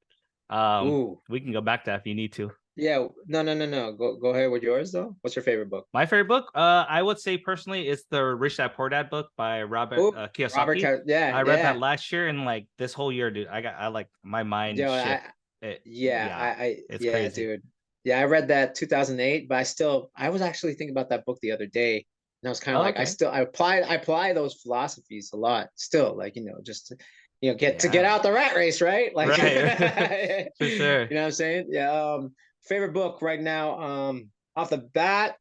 ooh. we can go back to that if you need to. Yeah, no, no, no, no. Go ahead with yours though. What's your favorite book? My favorite book, I would say personally, is the Rich Dad Poor Dad book by Robert Oop, Kiyosaki. Yeah, I read that yeah. last year, and like this whole year, dude, I like my mind Yo, shift. Yeah, it's yeah, crazy. dude. Yeah, I read that 2008, but I was actually thinking about that book the other day, and I was kind of Oh, like, okay. I apply those philosophies a lot still, like, just to, get Yeah, out the rat race, right? Like, you right. For know sure. what I'm saying? Yeah. Favorite book right now, off the bat,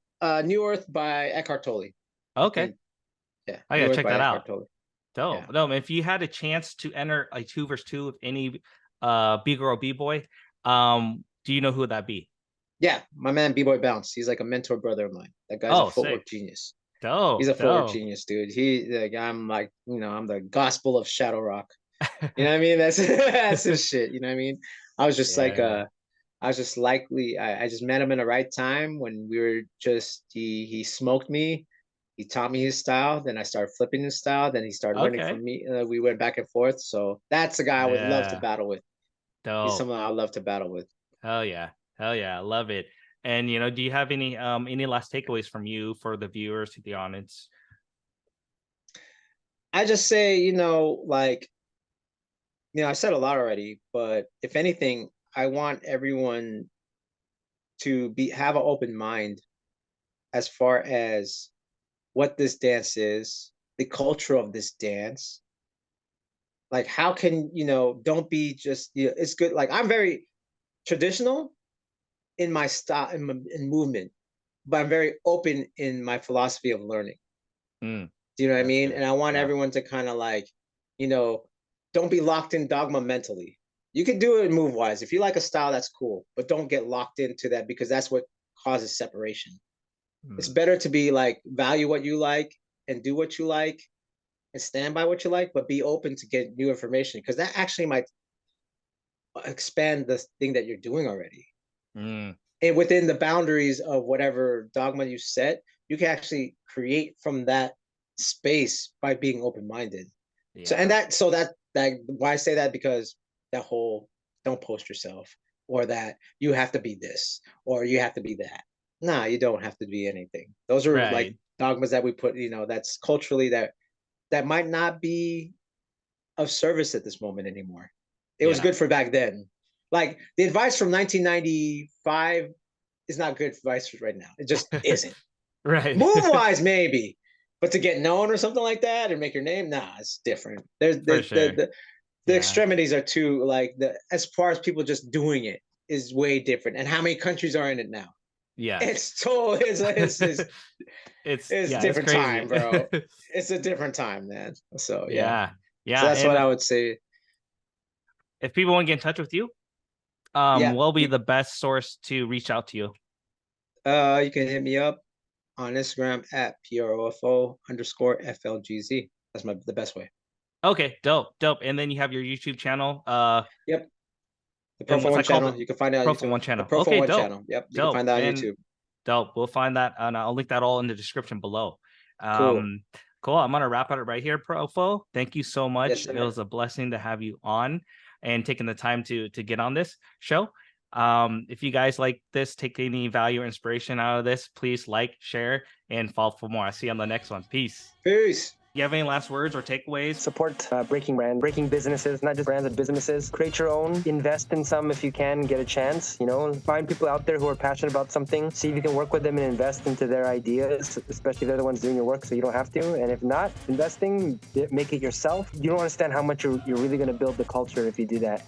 New Earth by Eckhart Tolle. I Okay, think, yeah, I New gotta Earth check by that Eckhart out. Tolle. Dope. Yeah. No, if you had a chance to enter a 2 versus 2 with any B-girl, B-boy, do you know who would that be? Yeah, my man Bboy Bounce. He's like a mentor brother of mine. That guy's a Oh, sick. footwork genius. He's Dope, a footwork dope. genius, dude. I'm like, I'm the gospel of Shadow Rock. You know what I mean? That's that's his shit. You know what I mean? I was just like, Yeah. I was just likely, I just met him in the right time when we were just, he smoked me. He taught me his style. Then I started flipping his style. Then he started learning Okay. from me. We went back and forth. So that's a guy I would love to Yeah. battle with. He's Dope. someone I would love to battle with. Hell yeah. Hell yeah. I love it. And do you have any last takeaways from you for the viewers, to the audience? I just say, like, I said a lot already, but if anything, I want everyone to have an open mind as far as what this dance is, the culture of this dance. Like, how can, don't be just, it's good. Like, I'm very traditional in my style, in movement, but I'm very open in my philosophy of learning. Mm, Do you know what I that's mean? good. And I want Yeah. everyone to kind of like, you know, don't be locked in dogma mentally. You can do it move wise. If you like a style, that's cool, but don't get locked into that because that's what causes separation. It's Mm, better to be like, value what you like and do what you like and stand by what you like, but be open to get new information because that actually might expand the thing that you're doing already. mm, And within the boundaries of whatever dogma you set, you can actually create from that space by being open minded. So and yeah. that so that why I say that because that whole don't post yourself or that you have to be this or you have to be that. Nah, you don't have to be anything. Those are like Right. dogmas that we put, that's culturally that might not be of service at this moment anymore. It was Yeah. good for back then. Like the advice from 1995 is not good advice for right now. It just isn't. Right. Move wise, maybe, but to get known or something like that and make your name, nah, it's different. There's For the sure. the Yeah. extremities are too like the as far as people just doing it is way different. And how many countries are in it now? Yes. It's totally it's a It's different time, crazy. bro. It's a different time, man. So yeah. Yeah. So Yeah. that's what And I would say. if people want to get in touch with you, Yeah, what'll be the best source to reach out to you? you can hit me up on Instagram at PROFO_FLGZ. That's the best way. Okay, dope, dope. And then you have your YouTube channel. Yep. The And Profile what's One that called? channel. The You can find it on Profile YouTube. One The channel. Profile Okay, One dope, channel. Yep. You can dope. find that on And YouTube. Dope. We'll find that, and I'll link that all in the description below. Cool. Cool. I'm gonna wrap it right here, Profo. Thank you so Yes, much. It sir. was a blessing to have you on and taking the time to get on this show. If you guys like this, take any value or inspiration out of this, please like, share, and follow for more. I'll see you on the next one. Peace. Peace. You have any last words or takeaways? Support breaking brand, breaking businesses, not just brands, but businesses. Create your own, invest in some if you can, get a chance, you know, find people out there who are passionate about something, see if you can work with them and invest into their ideas, especially if they're the ones doing your work so you don't have to. And if not, investing, make it yourself. You don't understand how much you're really going to build the culture if you do that.